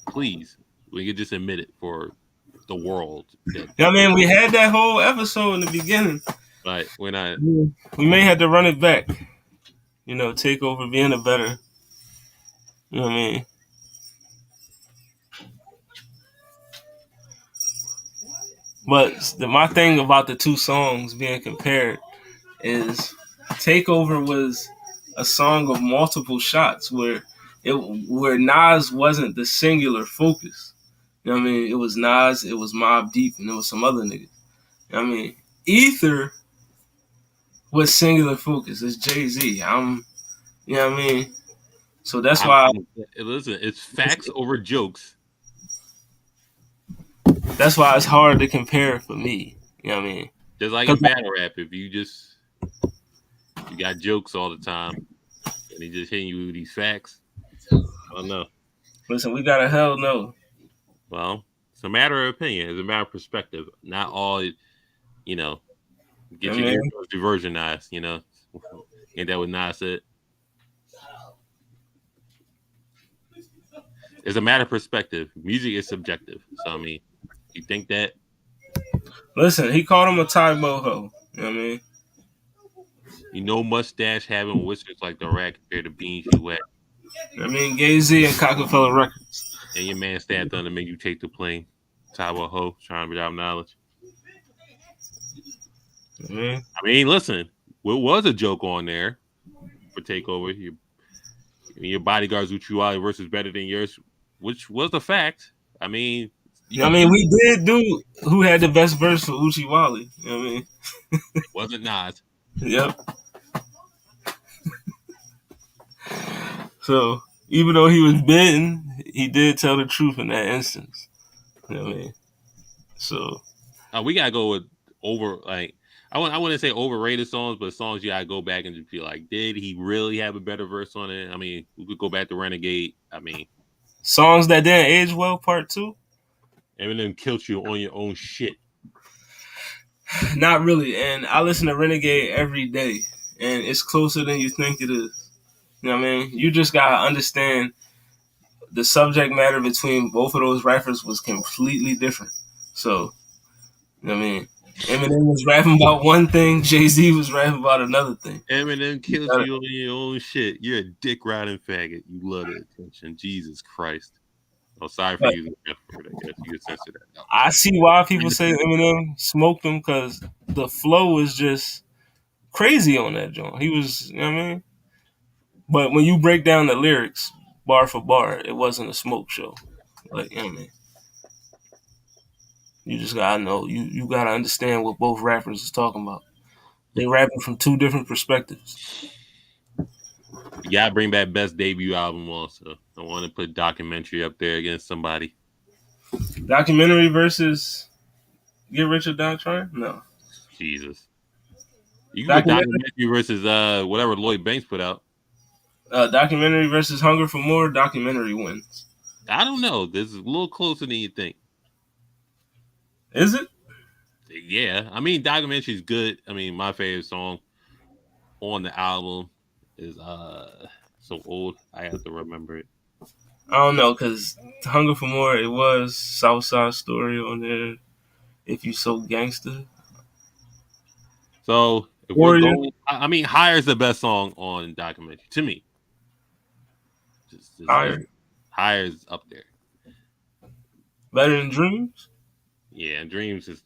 Please, we could just admit it for the world. I mean, we had that whole episode in the beginning. Right, we're not. We may have to run it back. You know, Takeover being a better. You know what I mean? But my thing about the two songs being compared is Takeover was a song of multiple shots where Nas wasn't the singular focus. You know what I mean? It was Nas, it was Mobb Deep, and there was some other niggas. You know what I mean? Ether was singular focus. It's Jay-Z. You know what I mean? So that's why. Listen, it's facts over jokes. That's why it's hard to compare for me. You know what I mean? Just like in battle rap, if you got jokes all the time, and he just hitting you with these facts, I don't know. Listen, we got a hell no. Well, it's a matter of opinion. It's a matter of perspective. Not all, you know, get your ears diversionized, you know. Ain't that what Nas said? It's a matter of perspective. Music is subjective. So, I mean, you think that? Listen, he called him a Thai moho. You know what I mean? You know, mustache having whiskers like the rat compared to beans you wet. I mean, Gay-Z and Cockefeller Records. And your man stabbed on to make you take the plane. Tawa Ho, trying to without knowledge. I mean, listen, what was a joke on there for Takeover? Your bodyguard's Uchiwali versus better than yours, which was the fact. I mean, we did do who had the best verse for Uchiwali. You know what I mean? It wasn't Nas. Yep. So even though he was bitten, he did tell the truth in that instance. You know what I mean? So we gotta go with I wouldn't say overrated songs, but songs you gotta go back and just be like, did he really have a better verse on it? I mean, we could go back to Renegade. I mean, songs that didn't age well, part 2. Eminem killed you on your own shit. Not really, and I listen to Renegade every day, and it's closer than you think it is. You know what I mean? You just gotta understand the subject matter between both of those rappers was completely different. So, you know what I mean? Eminem was rapping about one thing, Jay-Z was rapping about another thing. Eminem killed you on your own shit. You're a dick riding faggot. You love the attention. Jesus Christ. Oh, sorry for using that word. I guess you could censor that. No. I see why people say Eminem smoked him, because the flow was just crazy on that joint. He was, you know what I mean? But when you break down the lyrics bar for bar, it wasn't a smoke show. Like, you know what I mean? You just gotta know. You gotta understand what both rappers is talking about. They rapping from two different perspectives. You gotta bring back best debut album also. I want to put documentary up there against somebody. Documentary versus Get Rich or Die Trying? No. Jesus. You can put Documentary, documentary versus whatever Lloyd Banks put out. documentary versus Hunger for More. Documentary wins. I don't know. This is a little closer than you think. Is it? Yeah, I mean, documentary is good. I mean, my favorite song on the album is so old. I have to remember it. I don't know, because Hunger for More, it was Southside Story on there. If You So Gangster. So if we're Warrior, going, I mean, Higher is the best song on documentary to me. Just Higher. Higher is up there. Better Than Dreams. Yeah, Dreams is.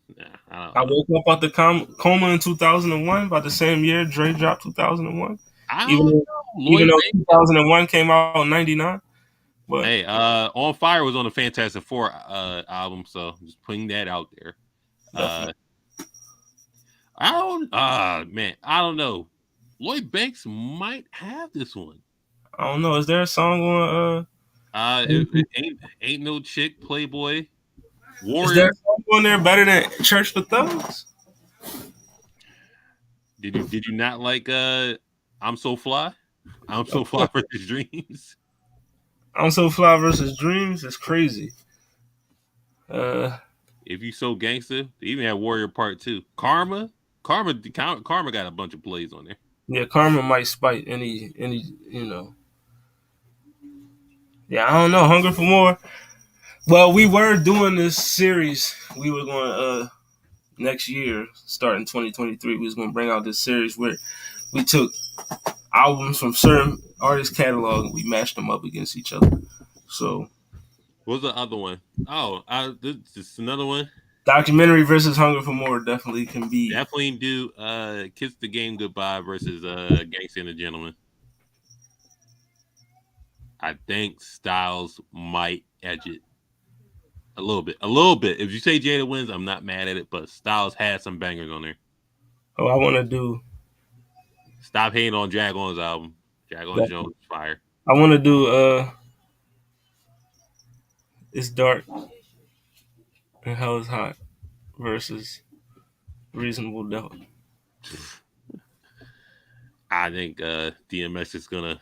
I woke up out the coma in 2001. About the same year Dre dropped 2001. I Even don't though, know. even Lloyd though Banks. 2001 came out in 99. But Hey, On Fire was on the Fantastic Four album, so just putting that out there. definitely. I don't. Man, I don't know. Lloyd Banks might have this one. I don't know. Is there a song on It ain't no chick, Playboy, is there Warrior. a song on there better than Church for Thugs? Did you not like I'm So Fly? I'm Of So Fly course. versus Dreams. I'm So Fly versus Dreams is crazy. Uh If You So Gangster, they even had Warrior Part 2. Karma got a bunch of plays on there. yeah, Karma might spite any you know. Yeah, I don't know. Hunger for More. Well, we were doing this series. We were going next year, starting 2023, we was gonna bring out this series where we took albums from certain artists' catalog and we matched them up against each other. So What's the other one? Oh, this is another one. documentary versus Hunger for More definitely can be. Definitely do Kiss the Game Goodbye versus Gangsta and the Gentleman. I think Styles might edge it a little bit. A little bit. If you say Jada wins, I'm not mad at it, but Styles had some bangers on there. Oh, I want to do. Stop hating on Dragon's album. Dragon Jones is fire. I want to do. It's Dark and Hell is Hot versus Reasonable Doubt. I think DMX is gonna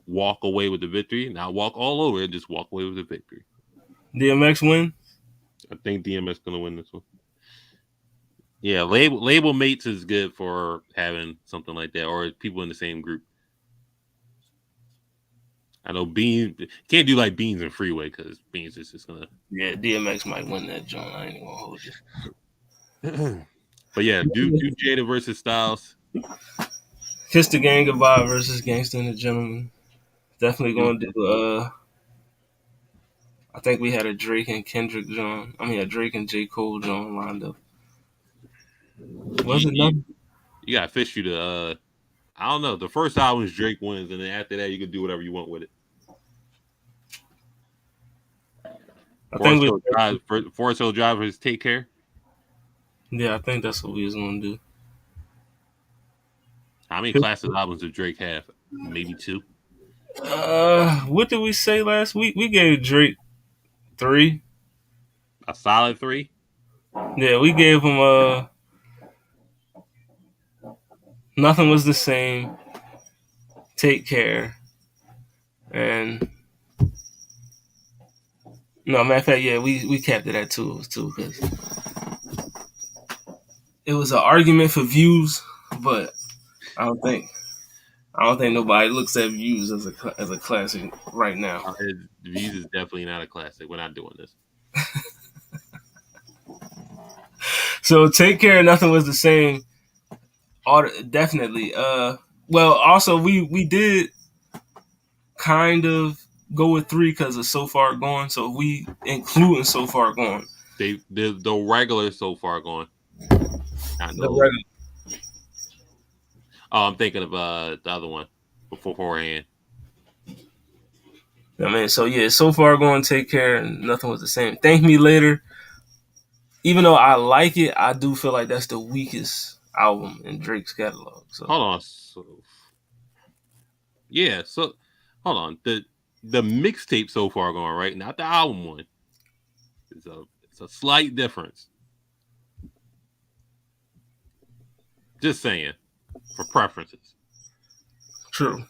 walk away with the victory. Not walk all over it, just walk away with the victory. DMX win. I think DMX gonna win this one. Yeah, label mates is good for having something like that, or people in the same group. I know Beans can't do like Beans and Freeway because Beans is just gonna. Yeah, DMX might win that joint. I ain't gonna hold you. But yeah, do Jada versus Styles. Kiss the Gang Goodbye versus Gangsta and the Gentleman. Definitely gonna do. I think we had a Drake and Kendrick John. I mean, a Drake and J Cole John lined up. Was it nothing? You got fish you to. I don't know. The first album is Drake wins, and then after that, you can do whatever you want with it. I think Forest Hill Drive versus Take Care. Yeah, I think that's what we was gonna do. How many classic albums did Drake have? Maybe 2. What did we say last week? We gave Drake 3. A solid 3. Yeah, we gave him Nothing Was the Same, Take Care, and no, matter of fact, yeah, we capped it at 2 because it was an argument for views, but I don't think nobody looks at Views as a classic right now. Views is definitely not a classic. We're not doing this. So Take Care, Nothing Was the Same. Definitely. Well, also we did kind of go with 3 because of So Far Gone. So we including So Far Gone. The regular So Far Gone. Not the regular. Oh, I'm thinking of the other one beforehand. I mean, so yeah, so far going Take Care and Nothing Was the Same. Thank Me Later. Even though I like it, I do feel like that's the weakest album in Drake's catalog. So Hold on. So, yeah. So hold on. The mixtape so far going right, not the album one. It's a slight difference. Just saying for preferences. true.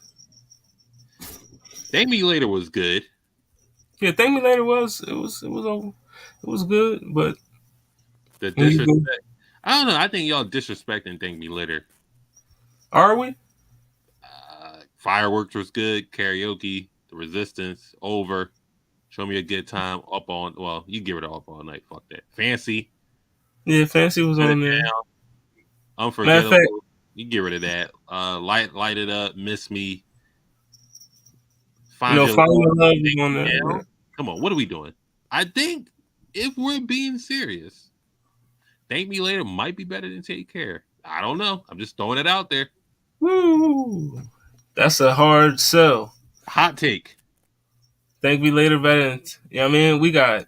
Thank Me Later was good. Yeah, Thank Me Later it was good, but The when you go, disrespect. I don't know. I think y'all disrespecting Thank Me Later. are we? Fireworks was good. Karaoke, The Resistance, Over. Show Me a Good Time. Up on. Well, you give it Up All Night. Fuck that. Fancy. Yeah, Fancy was Shut It on there. Down. Matter of fact, Unforgettable. You get rid of that. Light It Up. Miss Me. Find Your Find Love. Your Love was Take on Me there. Yeah. Down. Come on. What are we doing? I think if we're being serious, Thank Me Later might be better than Take Care. I don't know. I'm just throwing it out there. Woo! That's a hard sell. Hot take. Thank Me Later better than, I mean, we got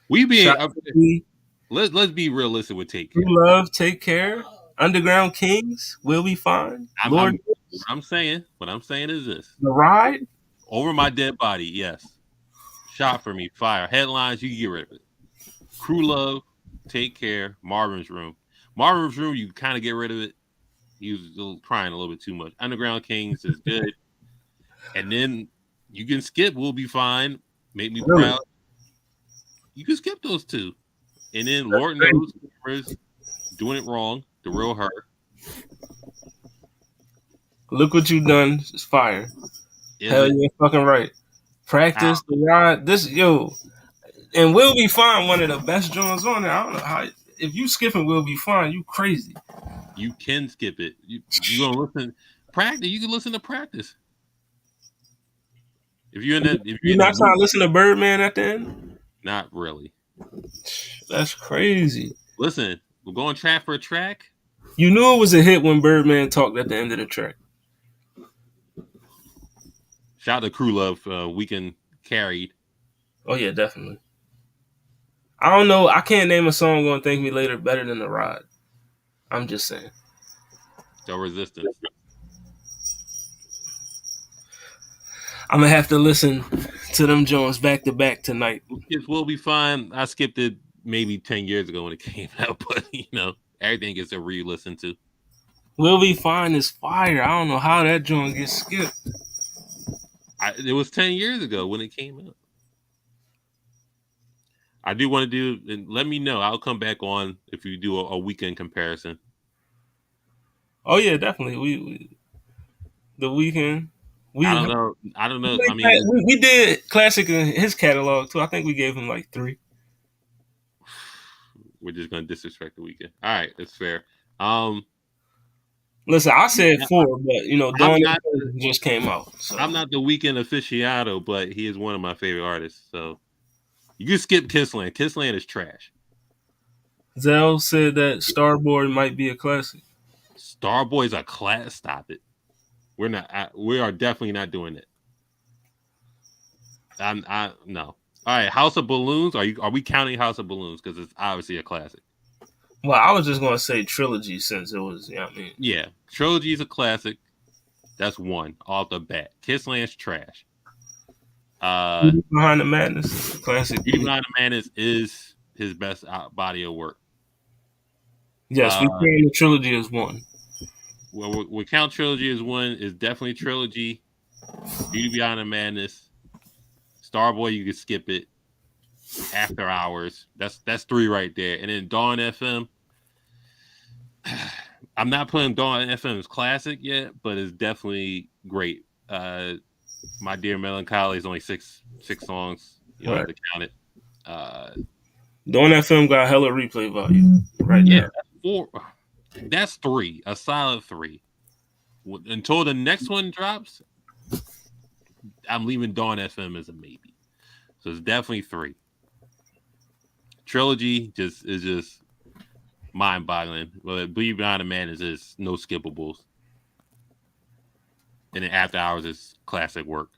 We being Shot Me, let's be realistic with Take True Care. Love, Take Care, Underground Kings, Will Be Fine, Lord, What I'm saying is this. The Ride. Over My Dead Body, yes. Shot for Me, fire. Headlines, you get rid of it. Crew Love, Take Care, Marvin's Room. Marvin's Room, you kind of get rid of it. He was crying a little bit too much. Underground Kings is good. And then you can skip Will Be Fine, Make Me Really? Proud. You can skip those two. And then That's Lord crazy. Knows Cameras, Doing It Wrong, The Real Her. Look What You Done is fire. Is Hell it? yeah, fucking right. Practice, The Ride. This, and Will Be Fine, one of the best joints on there. I don't know how. If you skipping Will Be Fine, you crazy. You can skip it. You gonna listen practice. You can listen to Practice. If you're You're in the not trying to mood, listen to Birdman at the end? not really. That's crazy. Listen, we're going track for a track. You knew it was a hit when Birdman talked at the end of the track. Shout out to Crew Love, Weekend Carried. Oh yeah, definitely. I don't know. I can't name a song on Thank Me Later better than The Ride. I'm just saying. So Resistance. I'm gonna have to listen to them Jones back to back tonight. It will be fine. I skipped it maybe 10 years ago when it came out, but everything gets a re-listen to. Will Be Fine is fire. I don't know how that joint gets skipped. It was 10 years ago when it came out. I do want to do, and let me know. I'll come back on if you do a weekend comparison. Oh yeah, definitely. We the weekend. I don't know. I mean, We did classic in his catalog too. I think we gave him like 3. we're just gonna disrespect the weekend. All right, that's fair. Listen, I said 4, but I'm Dawn not, just came out. So. I'm not the weekend aficionado, but he is one of my favorite artists. So you can skip Kissland. Kissland is trash. Zell said that Starboy might be a classic. Starboy's a class. Stop it. We're not. We are definitely not doing it. No. All right, House of Balloons. Are we counting House of Balloons because it's obviously a classic? Well, I was just gonna say Trilogy since it was. Yeah, Trilogy is a classic. That's one off the bat. Kissland's trash. Behind the Madness, classic. Beauty Behind the Madness is his best body of work. Yes, we count the Trilogy as 1. Well, we count Trilogy as 1. Is definitely Trilogy. Beauty Behind the Madness. Starboy, you can skip it. After Hours. That's 3 right there. And then Dawn FM. I'm not putting Dawn FM as classic yet, but it's definitely great. My Dear Melancholy is only six songs. You don't have to count it. Dawn FM got hella replay value right now. That's 4. That's 3. A solid 3. Until the next one drops, I'm leaving Dawn FM as a maybe. So it's definitely 3. Trilogy is just mind-boggling. Well, Bleed Behind the Man is just no skippables. And then After Hours is classic work.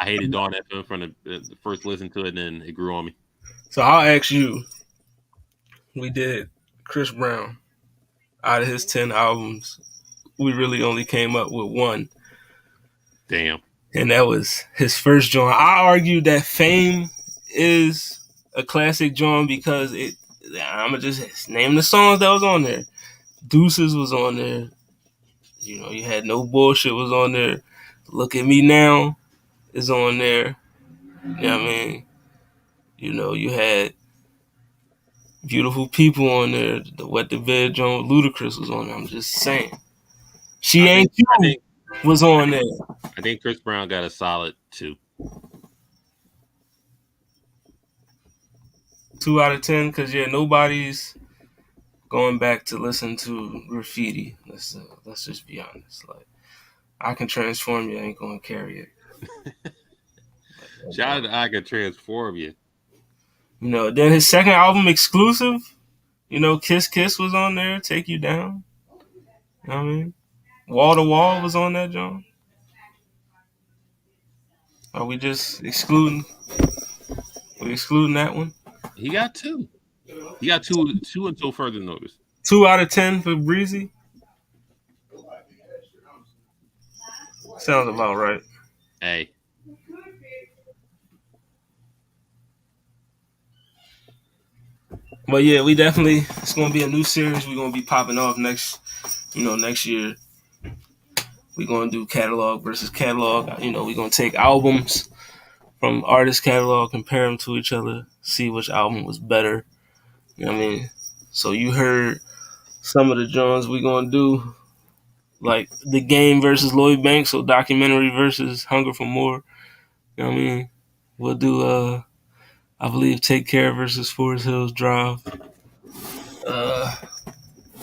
I hated Dawn FM from the first listen to it, and then it grew on me. So I'll ask you. We did Chris Brown. Out of his 10 albums, we really only came up with one. Damn. And that was his first joint. I argue that Fame is a classic joint because I'ma just name the songs that was on there. Deuces was on there. You know, you had No Bullshit was on there. Look at Me Now is on there. You know what I mean? You know, you had Beautiful People on there. The Wet the Bed joint, Ludacris was on there. I'm just saying. She Ain't You was on there. I think Chris Brown got a solid 2. 2 out of 10, because nobody's going back to listen to Graffiti. Let's just be honest. Like, I Can Transform You ain't gonna carry it. Shout out to I Can Transform You. You know, then his second album, Exclusive, you know, Kiss Kiss was on there, Take You Down. You know what I mean? Wall to Wall was on that, John. Are we just excluding? We excluding that one? He got 2. He got two until further notice. 2 out of 10 for Breezy. Sounds about right. Hey. But yeah, we definitely, it's gonna be a new series. We're gonna be popping off next year. We're gonna do catalog versus catalog. You know, we're gonna take albums from artist catalog, compare them to each other, see which album was better. You know what I mean? So you heard some of the joints we're gonna do, like The Game versus Lloyd Banks, so documentary versus Hunger for More. You know what I mean? We'll do I believe Take Care versus Forest Hills Drive.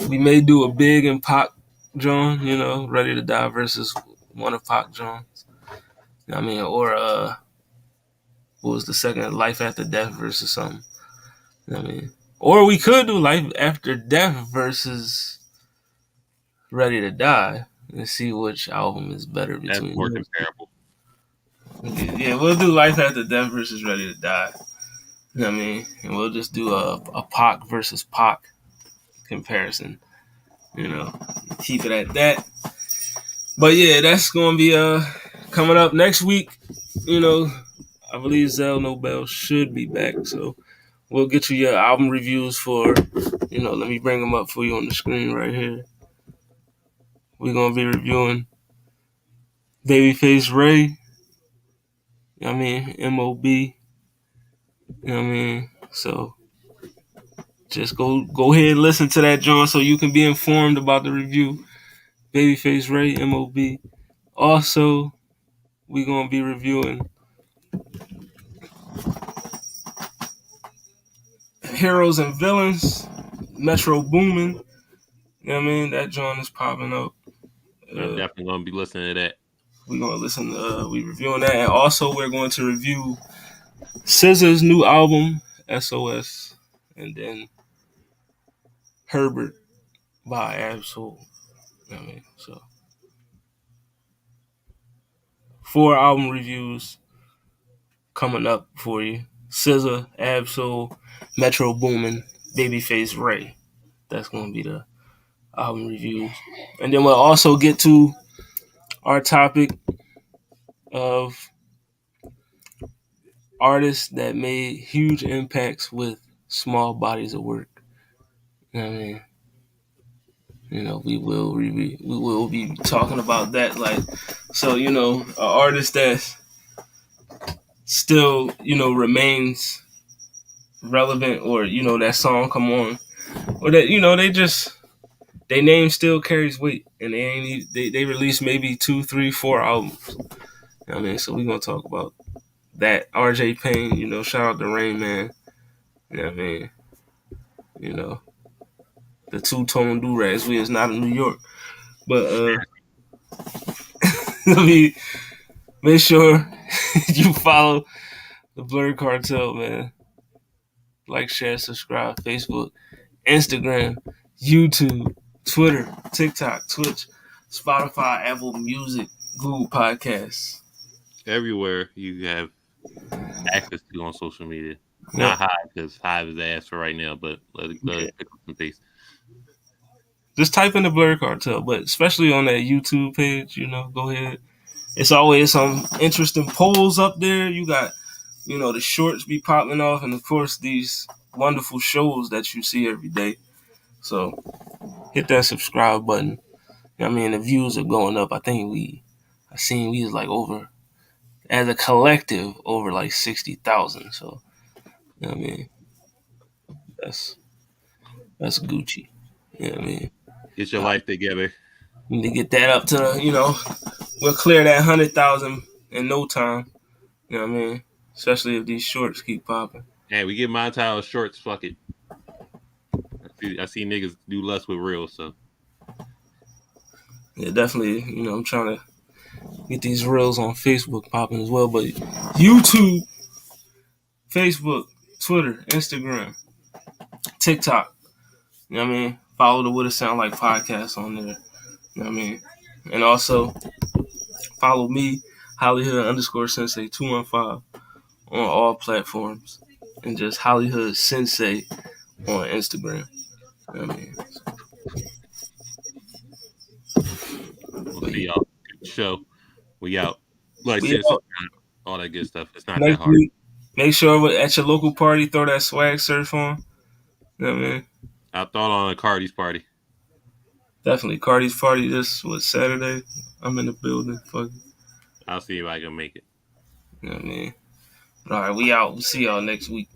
We may do a Big and Pac John, you know, Ready to Die versus one of Pac John's. You know what I mean? Or what was the second? Life After Death versus something. You know what I mean? Or we could do Life After Death versus Ready to Die and see which album is better between. That's more comparable. Yeah, we'll do Life After Death versus Ready to Die. You know what I mean? And we'll just do a Pac versus Pac comparison. You know, keep it at that. But yeah, that's gonna be coming up next week. You know, I believe Zell Nobel should be back, so we'll get you your album reviews for. You know, let me bring them up for you on the screen right here. We're gonna be reviewing Babyface Ray. You know what I mean? M.O.B. You know what I mean? So just go ahead and listen to that, John, so you can be informed about the review. Babyface Ray, M.O.B. Also, we're going to be reviewing Heroes and Villains, Metro Boomin. You know what I mean? That John is popping up. I'm definitely going to be listening to that. We're going to listen to, we reviewing that. And also, we're going to review SZA's new album, SOS. And then Herbert by Absol. You know what I mean? So 4 album reviews coming up for you. SZA, Absol, Metro Boomin, Babyface Ray. That's going to be the album reviews. And then we'll also get to our topic of artists that made huge impacts with small bodies of work. You know what I mean? You know, we will be talking about that. Like, so, you know, an artist that still, you know, remains relevant, or, you know, that song come on, or that, you know, their name still carries weight, and they release maybe 2, 3, 4 albums. You know what I mean? So we're gonna talk about that. RJ Payne, you know, shout out to Rain Man. You know what I mean? You know, the two-tone do-rags. We is not in New York. But let me make sure you follow the Blurred Cartel, man. Like, share, subscribe, Facebook, Instagram, YouTube, Twitter, TikTok, Twitch, Spotify, Apple Music, Google Podcasts. everywhere you have access to on social media. Yep. Not Hive because Hive is ass for right now, but let Okay. it pick up some pace. Just type in the Blur Cartel, but especially on that YouTube page, go ahead. It's always some interesting polls up there. You got, the shorts be popping off, and of course these wonderful shows that you see every day. So hit that subscribe button. The views are going up. I seen we was like over, as a collective, over like 60,000. So, that's Gucci. You know what I mean? Get your life together. Need to get that up to, we'll clear that 100,000 in no time. You know what I mean? Especially if these shorts keep popping. Hey, we get my tile shorts. Fuck it. I see niggas do less with reels, so Yeah, definitely. I'm trying to get these reels on Facebook popping as well. But YouTube, Facebook, Twitter, Instagram, TikTok. You know what I mean? Follow the What It Sound Like podcast on there. You know what I mean? And also follow me, Hollywood _ Sensei 215 on all platforms. And just Hollywood Sensei on Instagram. You know what I mean? we'll But see yeah, y'all. Good show. We out. Like we said, out all that good stuff. It's not that next hard. week. Make sure at your local party, throw that swag surf on. You know what I mean? I thought on a Cardi's party. Definitely. Cardi's party this was Saturday. I'm in the building. Fuck it. I'll see if I can make it. You know what I mean? All right, we out. We'll see y'all next week.